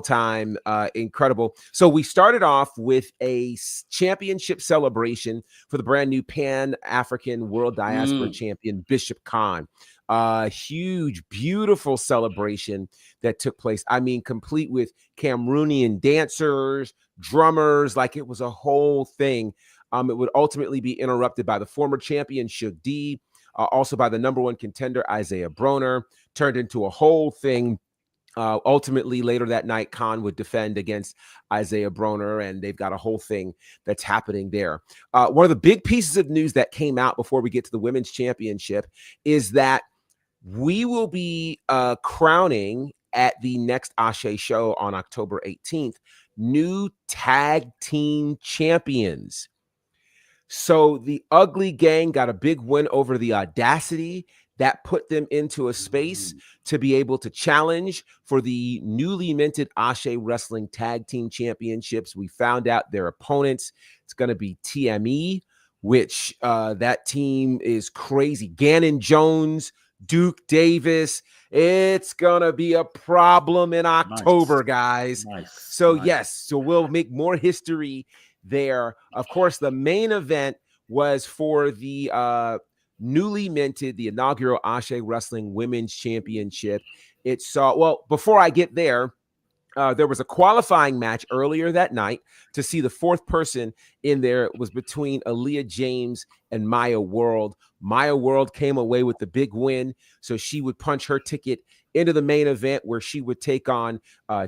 time. Incredible. So we started off with a championship celebration for the brand new Pan-African World Diaspora Champion, Bishop Khan. Huge, beautiful celebration that took place. I mean, complete with Cameroonian dancers, drummers, like it was a whole thing. It would ultimately be interrupted by the former champion, Shug D, also by the #1 contender, Isaiah Broner, turned into a whole thing. Ultimately, later that night, Khan would defend against Isaiah Broner, and they've got a whole thing that's happening there. One of the big pieces of news that came out before we get to the Women's Championship is that we will be crowning at the next Arshay show on October 18th, new tag team champions. So the Ugly Gang got a big win over the Audacity. That put them into a space to be able to challenge for the newly minted Arshay Wrestling Tag Team Championships. We found out their opponents. It's going to be TME, which that team is crazy. Gannon Jones, Duke Davis. It's gonna be a problem in October, guys. So we'll make more history there. Of course, the main event was for the newly minted, the inaugural Arshay Wrestling Women's Championship. It saw, well, before I get there, there was a qualifying match earlier that night to see the 4th person in there. It was between Aaliyah James and Maya World. Maya World came away with the big win, so she would punch her ticket into the main event where she would take on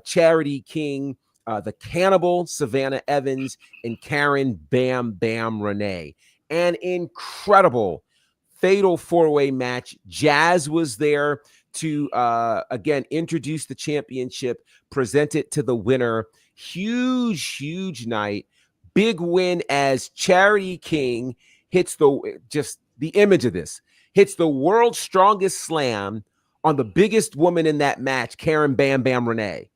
Charity King, the Cannibal Savannah Evans, and Karen Bam Bam Renee. An incredible, fatal 4-way match. Jazz was there to, again, introduce the championship, present it to the winner. Huge, huge night. Big win as Charity King hits the image of this, hits the world's strongest slam on the biggest woman in that match, Karen Bam Bam Renee.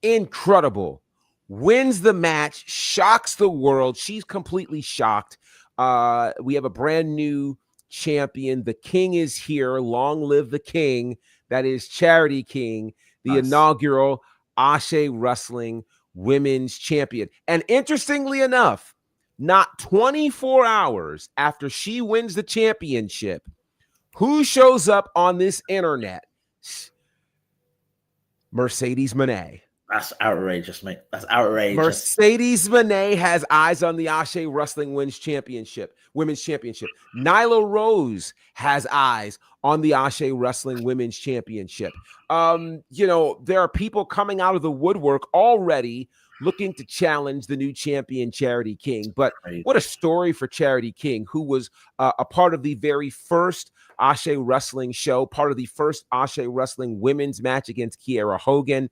Incredible. Wins the match, shocks the world. She's completely shocked. We have a brand new champion. The king is here. Long live the king. That is Charity King, the inaugural Ashe Wrestling Women's Champion. And interestingly enough, not 24 hours after she wins the championship, who shows up on this internet? Mercedes Moné. That's outrageous, mate. That's outrageous. Mercedes Moné has eyes on the Ashe Wrestling Women's Championship. Nyla Rose has eyes on the Ashe Wrestling Women's Championship. There are people coming out of the woodwork already looking to challenge the new champion, Charity King. But what a story for Charity King, who was a part of the very first Ashe Wrestling show, part of the first Ashe Wrestling women's match against Kiera Hogan.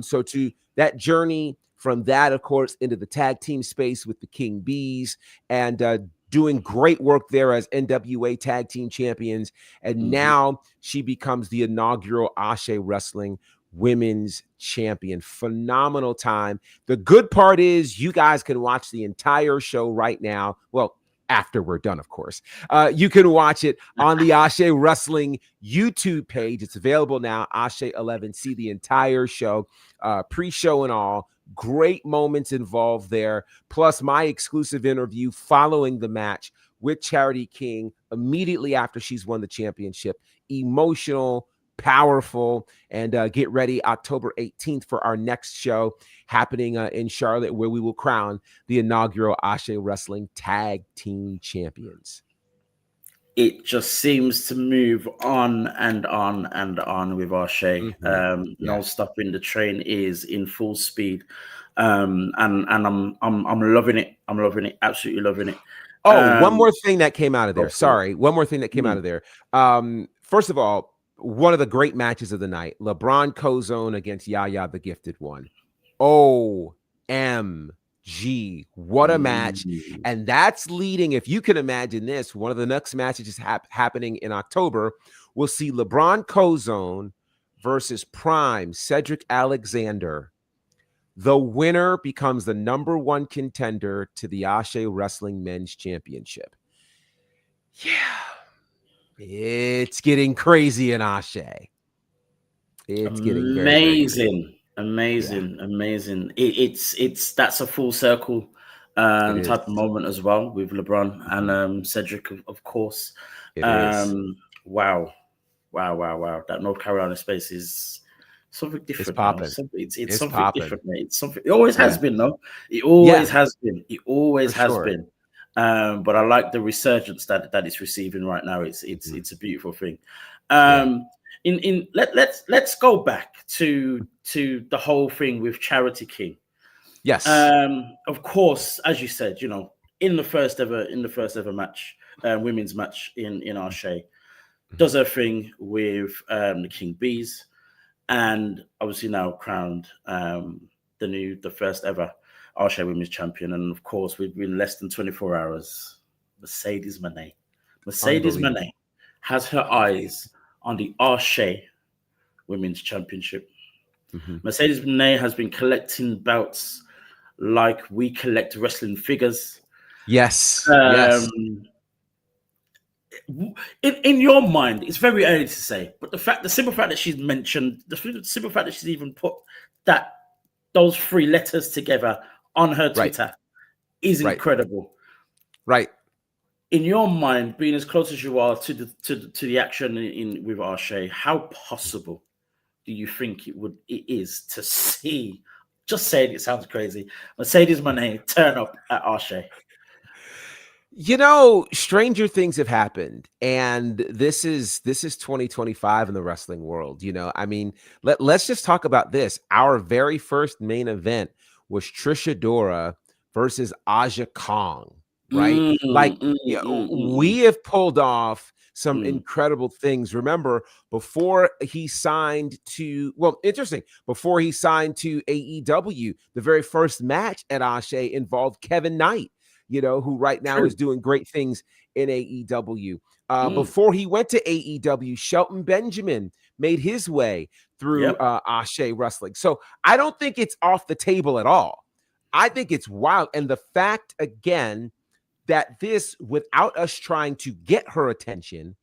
So to that journey from that, of course, into the tag team space with the King Bees, and doing great work there as NWA tag team champions. And now she becomes the inaugural Ashe Wrestling Women's Champion. Phenomenal time. The good part is you guys can watch the entire show right now. Well, after we're done, of course. You can watch it on the Ashe Wrestling YouTube page. It's available now, Ashe 11. See the entire show, pre-show and all. Great moments involved there. Plus my exclusive interview following the match with Charity King immediately after she's won the championship. Emotional, powerful, and get ready October 18th for our next show happening in Charlotte, where we will crown the inaugural Ashe Wrestling Tag Team Champions. It just seems to move on and on and on with Ashe. No stopping. The train is in full speed, and I'm loving it. I'm loving it. Absolutely loving it. One more thing that came out of there. One more thing that came out of there. First of all, one of the great matches of the night, LeBron Cozone against Yaya the Gifted One. OMG. What a match. And that's leading, if you can imagine this, one of the next matches is happening in October. We'll see LeBron Cozone versus Prime Cedric Alexander. The winner becomes the #1 contender to the Ashe Wrestling Men's Championship. Yeah. It's getting crazy in Ashe. It's getting very amazing. It's that's a full circle type of moment as well with LeBron and Cedric, of course. Wow. That North Carolina space is something different. It's popping. It's something popping. Different, mate. It's something. It always has been, though. It always has been. It always has been. But I like the resurgence that it's receiving right now. It's a beautiful thing. Let's go back to the whole thing with Charity King. Yes. Of course, as you said, in the first ever match, women's match in Ashe, does her thing with the King Bees, and obviously now crowned the first ever Ashe Women's Champion. And of course, we've been less than 24 hours. Mercedes Moné has her eyes on the Ashe Women's Championship. Mercedes Moné has been collecting belts like we collect wrestling figures. Yes. In your mind, it's very early to say, but the simple fact that she's mentioned, the simple fact that she's even put those 3 letters together on her Twitter is incredible. Right. In your mind, being as close as you are to the action with Ashe, how possible do you think it is to see? Just saying it sounds crazy. Mercedes Moné turn up at Ashe. Stranger things have happened, and this is 2025 in the wrestling world. Let's just talk about this. Our very first main event was Trish Adora versus Aja Kong. right? Like, yeah, we Mm. have pulled off some Mm. incredible things. Remember, before he signed to, well, interesting, before he signed to AEW, the very first match at Ashe involved Kevin Knight, who right now is True. doing great things in AEW. Mm. Before he went to AEW, Shelton Benjamin made his way through Yep. Ashe Wrestling. So I don't think it's off the table at all. I think it's wild. And the fact, again, that this, without us trying to get her attention,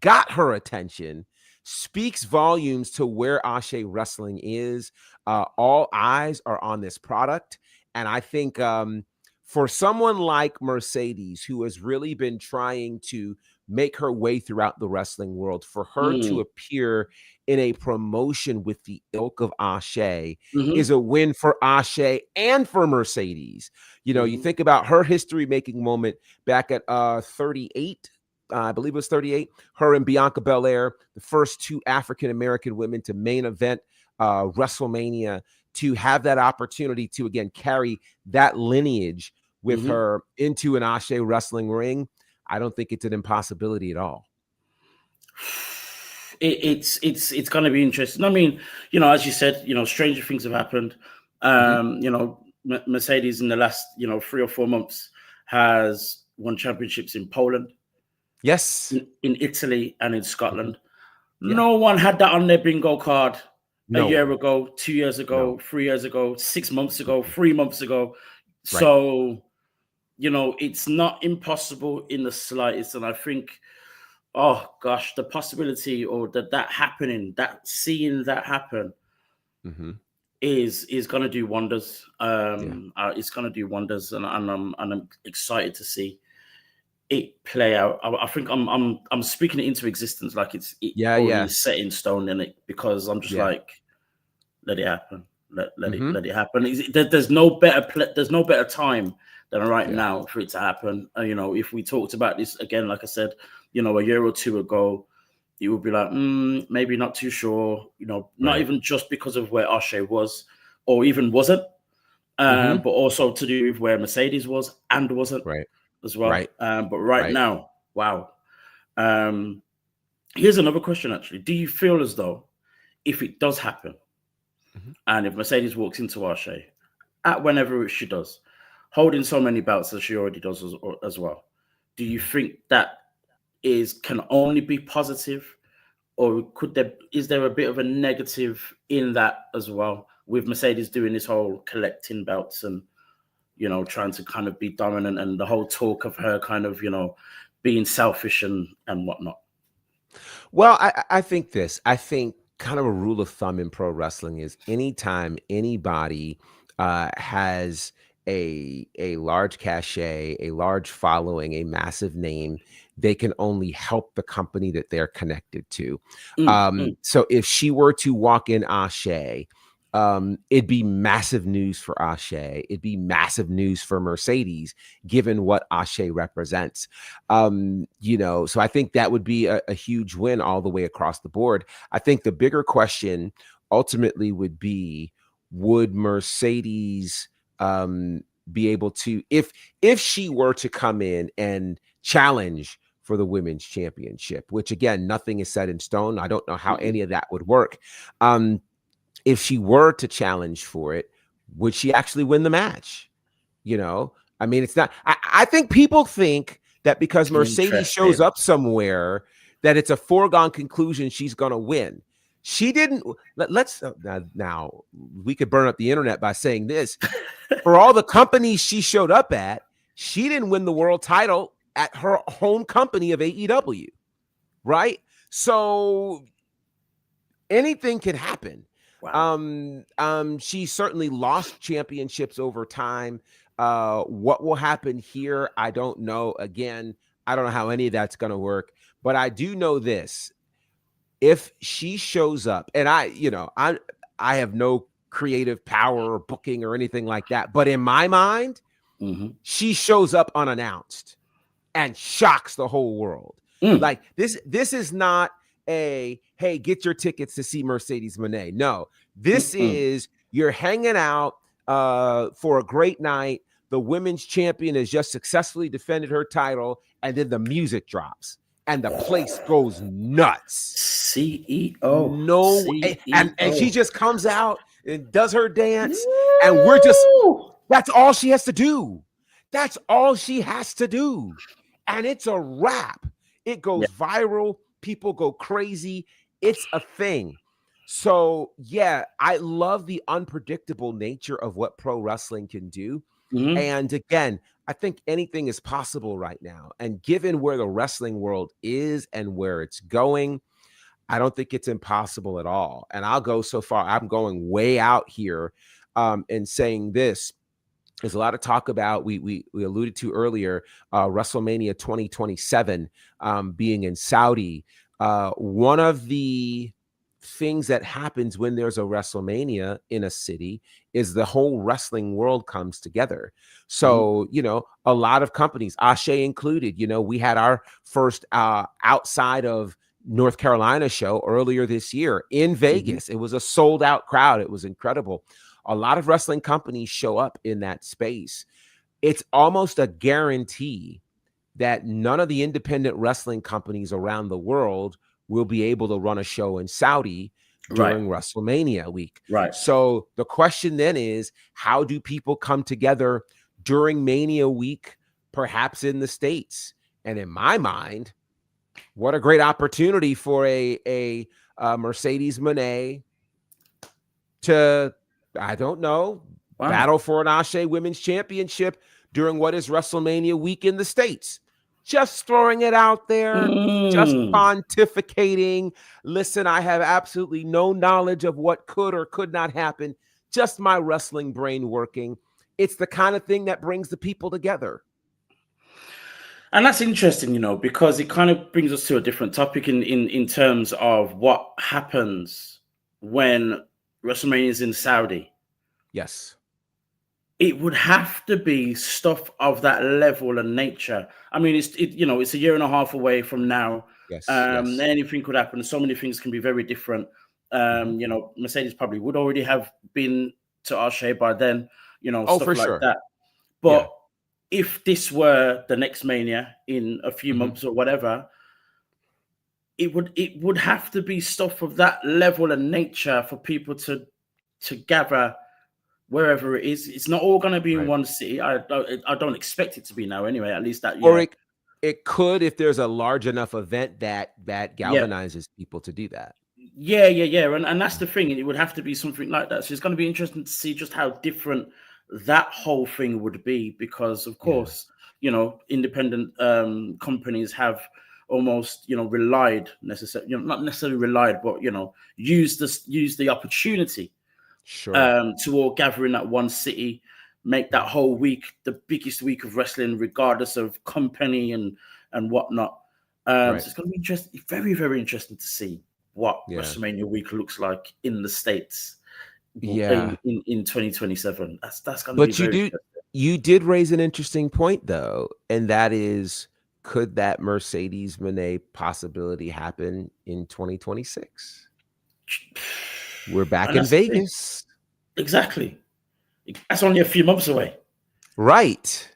got her attention, speaks volumes to where Ashe Wrestling is. All eyes are on this product. And I think for someone like Mercedes, who has really been trying to make her way throughout the wrestling world, for her to Mm. appear in a promotion with the ilk of Ashe is Mm-hmm. a win for Ashe and for Mercedes. You Mm-hmm. think about her history-making moment back at 38, I believe it was 38, her and Bianca Belair, the first two African-American women to main event WrestleMania, to have that opportunity to, again, carry that lineage with Mm-hmm. her into an Ashe wrestling ring. I don't think it's an impossibility at all. It's going to be interesting. I mean, as you said, stranger things have happened. Mercedes in the last, 3 or 4 months has won championships in Poland, Yes. in Italy, and in Scotland. Yeah. No one had that on their bingo card a No year one. ago, 2 years ago, No. 3 years ago, 6 months ago, 3 months ago. Right. So, it's not impossible in the slightest. And I think, oh gosh, the possibility or that happening, seeing that happen is going to do wonders. It's going to do wonders, and I'm excited to see it play out. I think I'm speaking it into existence, like it's already set in stone in it, because I'm just like, let it happen. Let it happen. There's no better time than right now for it to happen. If we talked about this again, like I said, a year or two ago, it would be like, maybe not too sure. Not even just because of where Ashe was or even wasn't, but also to do with where Mercedes was and wasn't as well. But right now, wow. Here's another question, actually. Do you feel as though if it does happen, and if Mercedes walks into Ashe at whenever she does, holding so many belts as she already does as well, do you think that can only be positive, or is there a bit of a negative in that as well, with Mercedes doing this whole collecting belts and trying to kind of be dominant, and the whole talk of her kind of being selfish and whatnot? Well, I think kind of a rule of thumb in pro wrestling is anytime anybody has a large cachet, a large following, a massive name, they can only help the company that they're connected to. So if she were to walk in Ashe, it'd be massive news for Ashe. It'd be massive news for Mercedes, given what Ashe represents. So I think that would be a huge win all the way across the board. I think the bigger question ultimately would be, would Mercedes be able to, if she were to come in and challenge for the women's championship, which again, nothing is set in stone. I don't know how any of that would work. If she were to challenge for it, would she actually win the match? I mean, it's not, I think people think that because Mercedes shows up somewhere, that it's a foregone conclusion she's going to win. She didn't. Let's now we could burn up the internet by saying this. For all the companies she showed up at, she didn't win the world title at her home company of AEW, right? So anything can happen. Wow. She certainly lost championships over time. What will happen here, I don't know. Again, I don't know how any of that's going to work, but I do know this. If she shows up, and I have no creative power or booking or anything like that, but in my mind, she shows up unannounced and shocks the whole world. Like this is not a, hey, get your tickets to see Mercedes Moné. No, this is, you're hanging out for a great night. the women's champion has just successfully defended her title, and then the music drops and the place goes nuts. CEO. No, CEO. and she just comes out and does her dance, and we're just, that's all she has to do. That's all she has to do. And it's a wrap. It goes viral. People go crazy. It's a thing. So, yeah, I love the unpredictable nature of what pro wrestling can do. And again, I think anything is possible right now. And given where the wrestling world is and where it's going, I don't think it's impossible at all. And I'll go so far. I'm going way out here and saying this. There's a lot of talk about, we alluded to earlier, WrestleMania 2027 being in Saudi. One of the things that happens when there's a WrestleMania in a city is the whole wrestling world comes together. So, you know, a lot of companies, Ashe included, you know, we had our first outside of North Carolina show earlier this year in Vegas. It was a sold out crowd. It was incredible. A lot of wrestling companies show up in that space. It's almost a guarantee that none of the independent wrestling companies around the world will be able to run a show in Saudi during WrestleMania week. So the question then is, how do people come together during Mania week, perhaps in the States? And in my mind, what a great opportunity for a Mercedes Moné to, I don't know, battle for an Ashe Women's Championship during what is WrestleMania week in the States. Just throwing it out there, just pontificating. Listen, I have absolutely no knowledge of what could or could not happen. Just my wrestling brain working. It's the kind of thing that brings the people together. And that's interesting, you know, because it kind of brings us to a different topic in terms of what happens when WrestleMania is in Saudi. Yes. It would have to be stuff of that level and nature. I mean, it's a year and a half away from now. Yes. Anything could happen. So many things can be very different. You know, Mercedes probably would already have been to Ashe by then, you know, stuff like that. But if this were the next Mania in a few months or whatever, it would have to be stuff of that level and nature for people to gather wherever it is. It's not all going to be in one city. I don't expect it to be now anyway, at least that year. Or it could if there's a large enough event that galvanizes people to do that. Yeah. And that's the thing. It would have to be something like that. So it's going to be interesting to see just how different that whole thing would be, because of course, you know, independent companies have almost, you know, not necessarily relied, but, you know, use the opportunity to all gather in that one city, make that whole week the biggest week of wrestling, regardless of company and whatnot. So it's going to be interesting, very, very interesting to see what WrestleMania week looks like in the States. In 2027. That's going to be very interesting. You did raise an interesting point though, and that is, could that Mercedes Moné possibility happen in 2026? We're back in Vegas. Exactly. That's only a few months away. Right.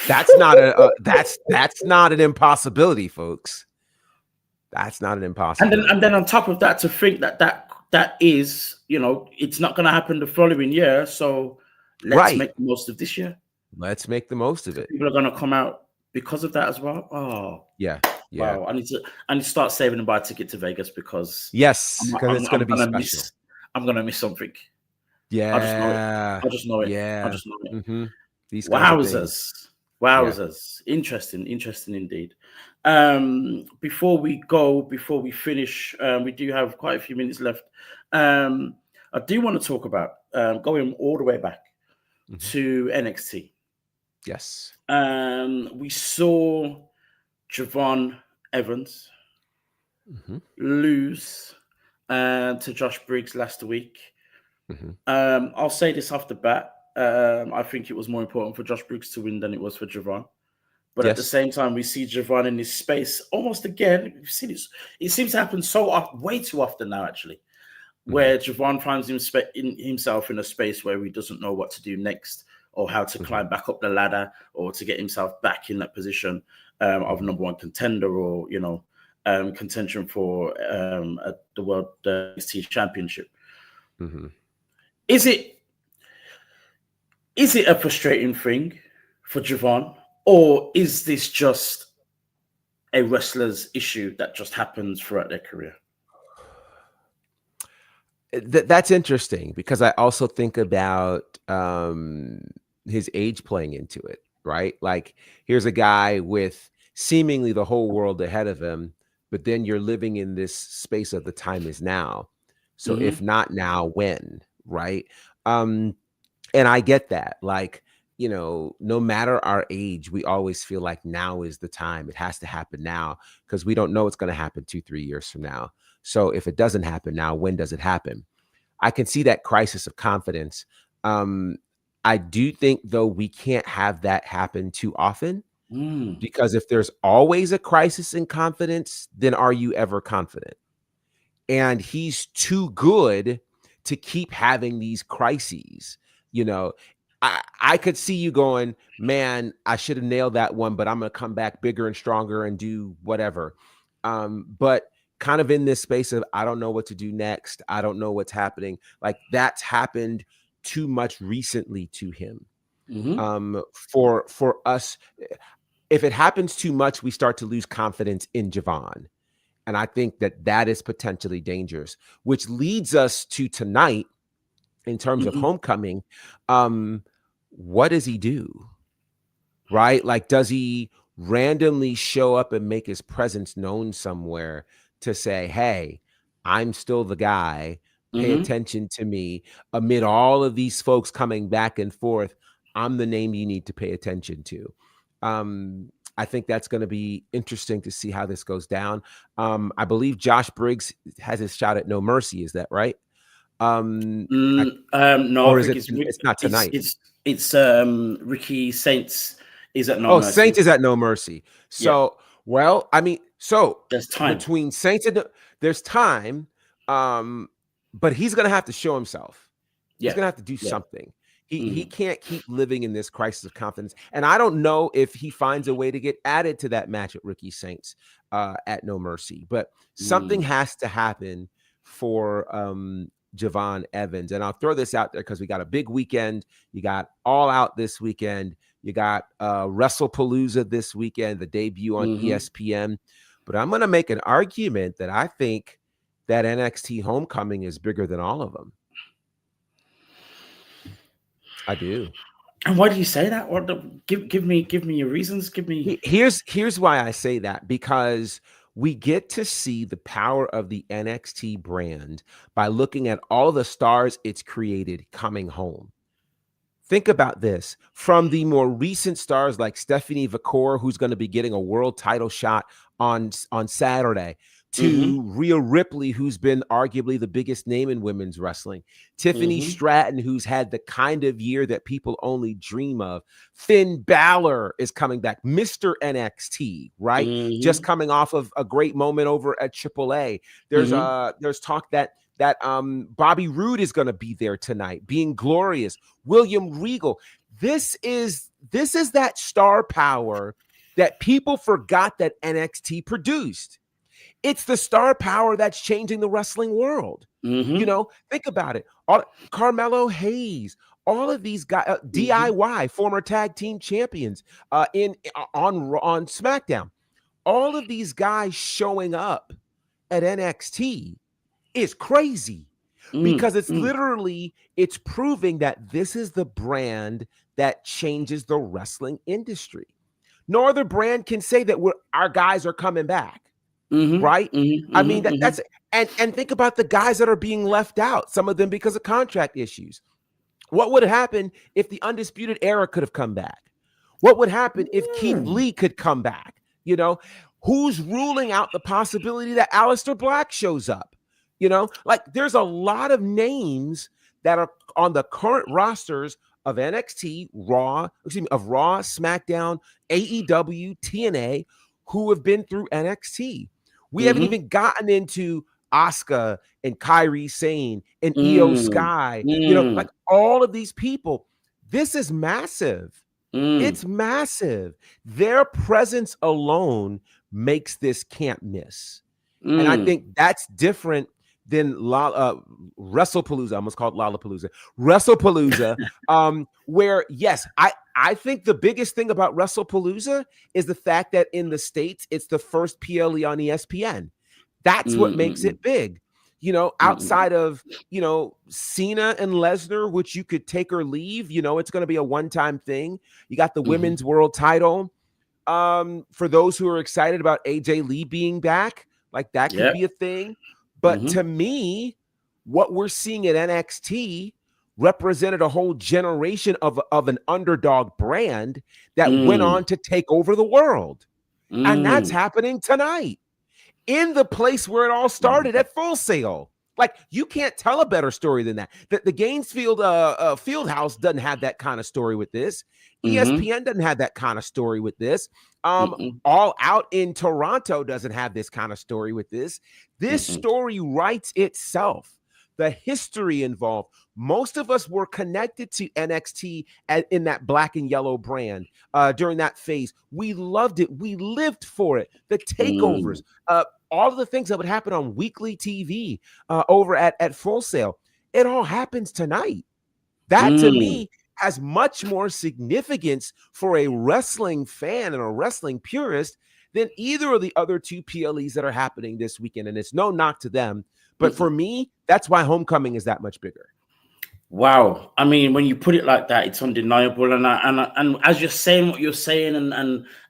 That's not that's not an impossibility, folks. That's not an impossibility. And then on top of that, to think that is, you know, it's not going to happen the following year. So let's make the most of this year. Let's make the most of it. People are going to come out because of that as well. Oh, yeah. Wow. I need to start saving and buy a ticket to Vegas, because because it's going to be special. I'm going to miss something. Yeah. I just know it. Yeah. I just know it. These Wowzers. Interesting indeed. Before we finish, we do have quite a few minutes left. I do want to talk about going all the way back to NXT. Yes. We saw Javon Evans lose to Josh Briggs last week. I'll say this off the bat. I think it was more important for Josh Briggs to win than it was for Javon. But at the same time, we see Javon in this space almost again. We've seen this. It seems to happen way too often now, actually, where Javon finds himself in a space where he doesn't know what to do next, or how to climb back up the ladder, or to get himself back in that position of number one contender, or contention for the World NXT Championship. Is it a frustrating thing for Javon, or is this just a wrestler's issue that just happens throughout their career? That's interesting, because I also think about his age playing into it, right? Like, here's a guy with seemingly the whole world ahead of him, but then you're living in this space of the time is now. So if not now, when, right? And I get that. Like, no matter our age, we always feel like now is the time. It has to happen now, because we don't know what's going to happen 2-3 years from now. So if it doesn't happen now, when does it happen? I can see that crisis of confidence. I do think, though, we can't have that happen too often, because if there's always a crisis in confidence, then are you ever confident? And he's too good to keep having these crises. I could see you going, man, I should have nailed that one, but I'm going to come back bigger and stronger and do whatever. But kind of in this space of, I don't know what to do next, I don't know what's happening, like, that's happened too much recently to him. For us, if it happens too much, we start to lose confidence in Javon. And I think that is potentially dangerous, which leads us to tonight in terms of Homecoming. What does he do? Right? Like, does he randomly show up and make his presence known somewhere to say, hey, I'm still the guy, pay attention to me, amid all of these folks coming back and forth, I'm the name you need to pay attention to? I think that's going to be interesting to see how this goes down. I believe Josh Briggs has his shot at No Mercy. Is that right? No, or is it's not tonight? It's Ricky Saints is at No Mercy. Saints is at No Mercy. So, well, I mean, so there's time between Saints and there's time, but he's going to have to show himself. He's going to have to do something. He can't keep living in this crisis of confidence. And I don't know if he finds a way to get added to that match at Ricky Saints at No Mercy, but something has to happen for Javon Evans. And I'll throw this out there because we got a big weekend. You got All Out this weekend. You got WrestlePalooza this weekend, the debut on ESPN. But I'm going to make an argument that I think that NXT Homecoming is bigger than all of them. I do. And why do you say that? Give me your reasons. Give me. Here's why I say that, because we get to see the power of the NXT brand by looking at all the stars it's created coming home. Think about this. From the more recent stars like Stephanie Vacour, who's going to be getting a world title shot on Saturday, to Rhea Ripley, who's been arguably the biggest name in women's wrestling, Tiffany Stratton, who's had the kind of year that people only dream of, Finn Balor is coming back, Mr. NXT, right? Just coming off of a great moment over at AAA. There's talk that Bobby Roode is going to be there tonight, being glorious. William Regal. This is that star power that people forgot that NXT produced. It's the star power that's changing the wrestling world. Think about it. Carmelo Hayes, all of these guys, DIY, former tag team champions on SmackDown. All of these guys showing up at NXT is crazy, because it's literally, it's proving that this is the brand that changes the wrestling industry. No other brand can say that our guys are coming back. Right? I mean, that's and think about the guys that are being left out, some of them because of contract issues. What would happen if the Undisputed Era could have come back? What would happen if Keith Lee could come back? Who's ruling out the possibility that Aleister Black shows up? Like, there's a lot of names that are on the current rosters of NXT, Raw, SmackDown, AEW, TNA, who have been through NXT. We haven't even gotten into Asuka and Kairi Sane and Io Sky. Like, all of these people, This is massive. It's massive. Their presence alone makes this can't miss. And I think that's different than WrestlePalooza. I almost called Lollapalooza. WrestlePalooza, where, yes, I think the biggest thing about WrestlePalooza is the fact that in the States, it's the first PLE on ESPN. That's what makes it big. You know, outside of, you know, Cena and Lesnar, which you could take or leave, you know, it's going to be a one-time thing. You got the women's world title. For those who are excited about AJ Lee being back, like that could be a thing. But to me, what we're seeing at NXT represented a whole generation of an underdog brand that went on to take over the world. And that's happening tonight in the place where it all started at Full Sail. Like, you can't tell a better story than that. The Gainesfield Fieldhouse doesn't have that kind of story with this. ESPN doesn't have that kind of story with this. All Out in Toronto doesn't have this kind of story with this. This story writes itself. The history involved. Most of us were connected to NXT in that black and yellow brand during that phase. We loved it. We lived for it. The takeovers, all of the things that would happen on weekly TV over at Full Sail. It all happens tonight. That to me has much more significance for a wrestling fan and a wrestling purist than either of the other two PLEs that are happening this weekend. And it's no knock to them. But for me, that's why Homecoming is that much bigger. Wow. I mean, when you put it like that, it's undeniable. And as you're saying what you're saying,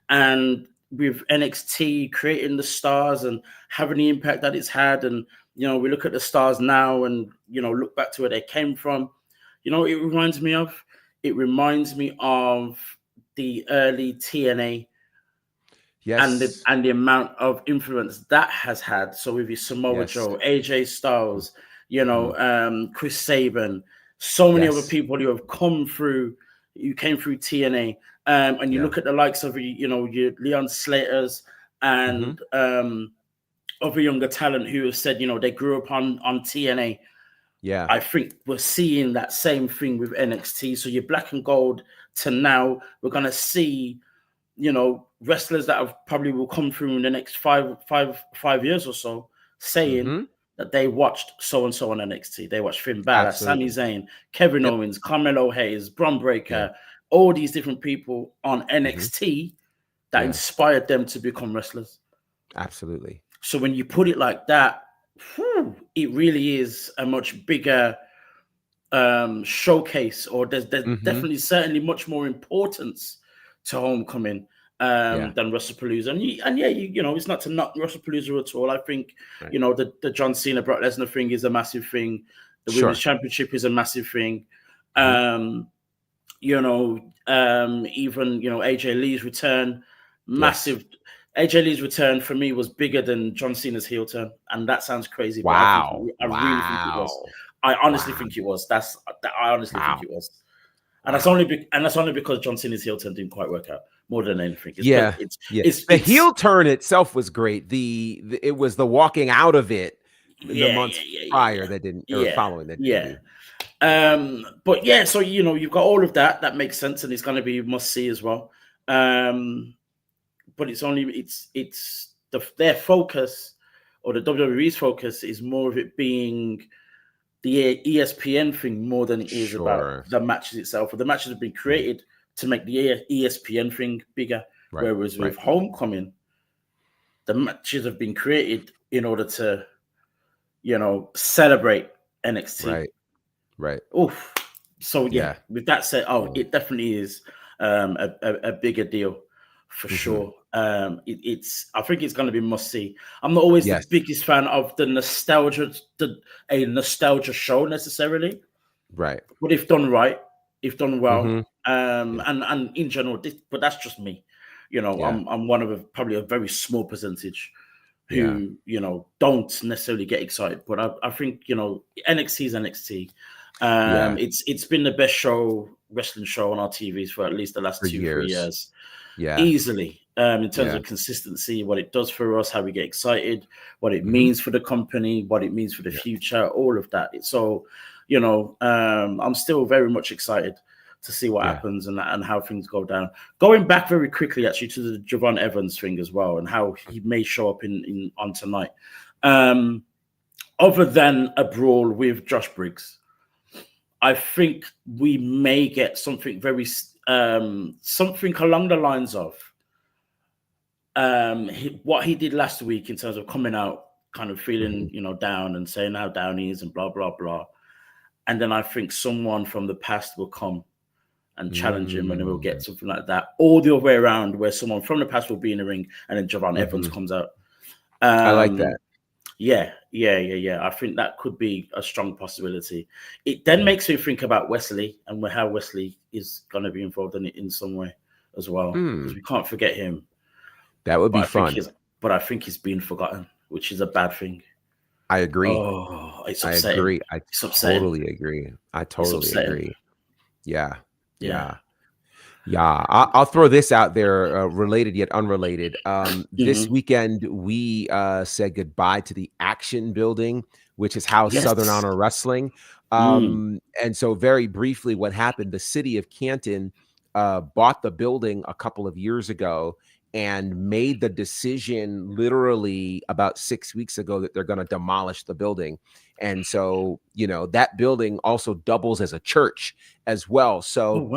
and with NXT creating the stars and having the impact that it's had, and, you know, we look at the stars now and, you know, look back to where they came from. You know what it reminds me of? It reminds me of the early TNA. Yes. And the amount of influence that has had. So with your Samoa Joe, AJ Styles, you know, Chris Sabin, so many other people who have come through, you came through TNA. And you look at the likes of, you know, your Leon Slaters and other younger talent who have said, you know, they grew up on TNA. Yeah. I think we're seeing that same thing with NXT. So your black and gold to now, we're going to see, you know, wrestlers that have probably will come through in the next five years or so, saying that they watched so-and-so on NXT. They watched Finn Balor, Sami Zayn, Kevin Owens, Carmelo Hayes, Bron Breakker, all these different people on NXT that inspired them to become wrestlers. Absolutely. So when you put it like that, it really is a much bigger showcase, or there's definitely certainly much more importance to Homecoming than WrestlePalooza. And you know, it's not to knock WrestlePalooza at all. I think, you know, the John Cena, Brock Lesnar thing is a massive thing. The Women's Championship is a massive thing. You know, even, you know, AJ Lee's return, massive. AJ Lee's return for me was bigger than John Cena's heel turn. And that sounds crazy. Wow. But I really think it was. I honestly think it was. I honestly think it was. And that's only because John Cena's heel turn didn't quite work out more than anything. It's the heel turn itself was great. It was the walking out of it the months prior that didn't, or following that didn't do. But yeah, so, you know, you've got all of that. That makes sense, and it's going to be must see as well. But it's their focus, or the WWE's focus, is more of it being the ESPN thing more than it is about the matches itself. Or the matches have been created to make the ESPN thing bigger. Whereas with Homecoming, the matches have been created in order to, you know, celebrate NXT. Right. Oof. So with that said, it definitely is a bigger deal for sure. I think it's going to be must see. I'm not always the biggest fan of the nostalgia, a nostalgia show necessarily, right? But if done right, if done well, and in general, but that's just me. You know, I'm one of probably a very small percentage who you know don't necessarily get excited. But I think, you know, NXT is NXT. It's been the best wrestling show on our TVs for at least the last 2-3 years. Easily. In terms of consistency, what it does for us, how we get excited, what it means for the company, what it means for the future, all of that. So, you know, I'm still very much excited to see what happens and how things go down. Going back very quickly, actually, to the Javon Evans thing as well, and how he may show up on tonight. Other than a brawl with Josh Briggs, I think we may get something very something along the lines of what he did last week in terms of coming out, kind of feeling down and saying how down he is and blah blah blah. And then I think someone from the past will come and challenge him, and then we'll get something like that. Or the other way around, where someone from the past will be in the ring, and then Javon Evans comes out. I like that. Yeah. I think that could be a strong possibility. It then makes me think about Wesley and how Wesley is going to be involved in it in some way as well, because we can't forget him. That would be fun. But I think he's been forgotten, which is a bad thing. I agree. Oh, it's upsetting. I agree. I totally agree. I totally agree. Yeah. I'll throw this out there, related yet unrelated. This weekend, we said goodbye to the Action Building, which is housed Southern Honor Wrestling. And so very briefly, what happened, the city of Canton bought the building a couple of years ago and made the decision literally about 6 weeks ago that they're going to demolish the building. And so, that building also doubles as a church as well. So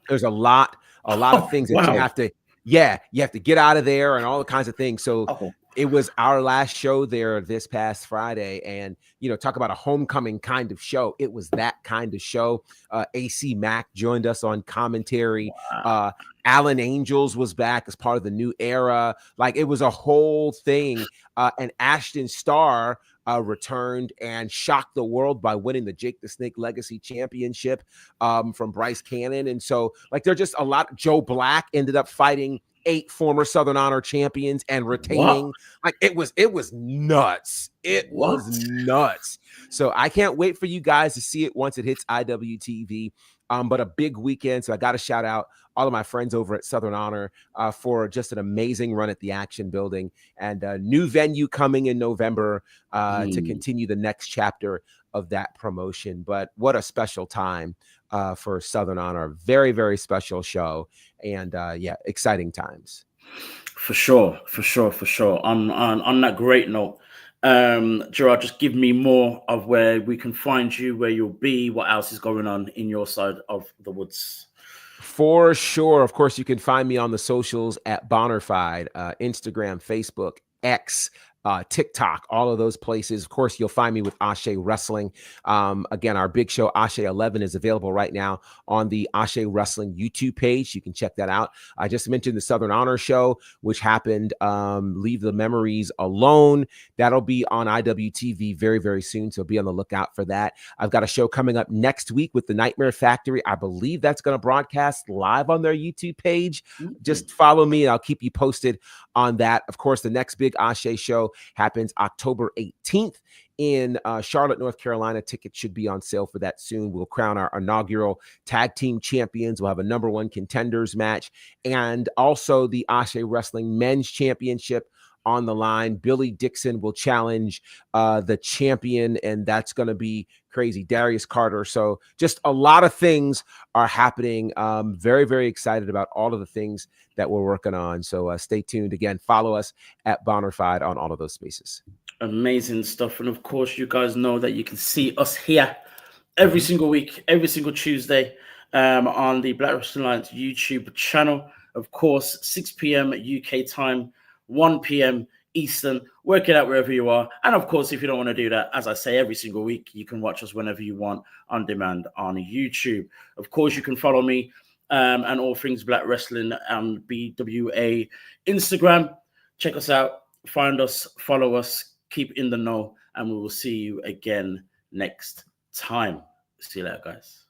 there's a lot of things that you have to, you have to get out of there and all the kinds of things. So it was our last show there this past Friday, and talk about a homecoming kind of show. It was that kind of show. AC Mack joined us on commentary. Alan Angels was back as part of the new era. Like, it was a whole thing. And Ashton Starr returned and shocked the world by winning the Jake the Snake Legacy Championship from Bryce Cannon. And so, there's just a lot. Joe Black ended up fighting 8 former Southern Honor champions and retaining. It was nuts. It was nuts. So I can't wait for you guys to see it once it hits IWTV. But a big weekend. So I got to shout out all of my friends over at Southern Honor for just an amazing run at the Action Building, and a new venue coming in November to continue the next chapter of that promotion. But what a special time for Southern Honor. Very, very special show. And exciting times. For sure. On that great note, Gerard, just give me more of where we can find you, where you'll be, what else is going on in your side of the woods. For sure. Of course, you can find me on the socials at Bonnerfied, Instagram, Facebook, X, TikTok, all of those places. Of course, you'll find me with Ashe Wrestling. Again, our big show, Ashe 11, is available right now on the Ashe Wrestling YouTube page. You can check that out. I just mentioned the Southern Honor show, which happened, Leave the Memories Alone. That'll be on IWTV very, very soon, so be on the lookout for that. I've got a show coming up next week with the Nightmare Factory. I believe that's going to broadcast live on their YouTube page. Just follow me, and I'll keep you posted on that. Of course, the next big Ashe show happens October 18th in Charlotte, North Carolina. Tickets should be on sale for that soon. We'll crown our inaugural tag team champions. We'll have a number 1 contenders match, and also the Ashe Wrestling Men's Championship on the line. Billy Dixon will challenge the champion, and that's going to be crazy. Darius Carter. So just a lot of things are happening. Very, very excited about all of the things that we're working on. So stay tuned. Again, follow us at Bonnerfied on all of those spaces. Amazing stuff. And of course, you guys know that you can see us here every single week, every single Tuesday on the Black Wrestling Alliance YouTube channel. Of course, 6 p.m. UK time, 1 p.m. Eastern. Work it out wherever you are. And of course, if you don't want to do that, as I say, every single week, you can watch us whenever you want on demand on YouTube. Of course, you can follow me and all things Black Wrestling and BWA Instagram. Check us out, find us, follow us, keep in the know, and we will see you again next time. See you later, guys.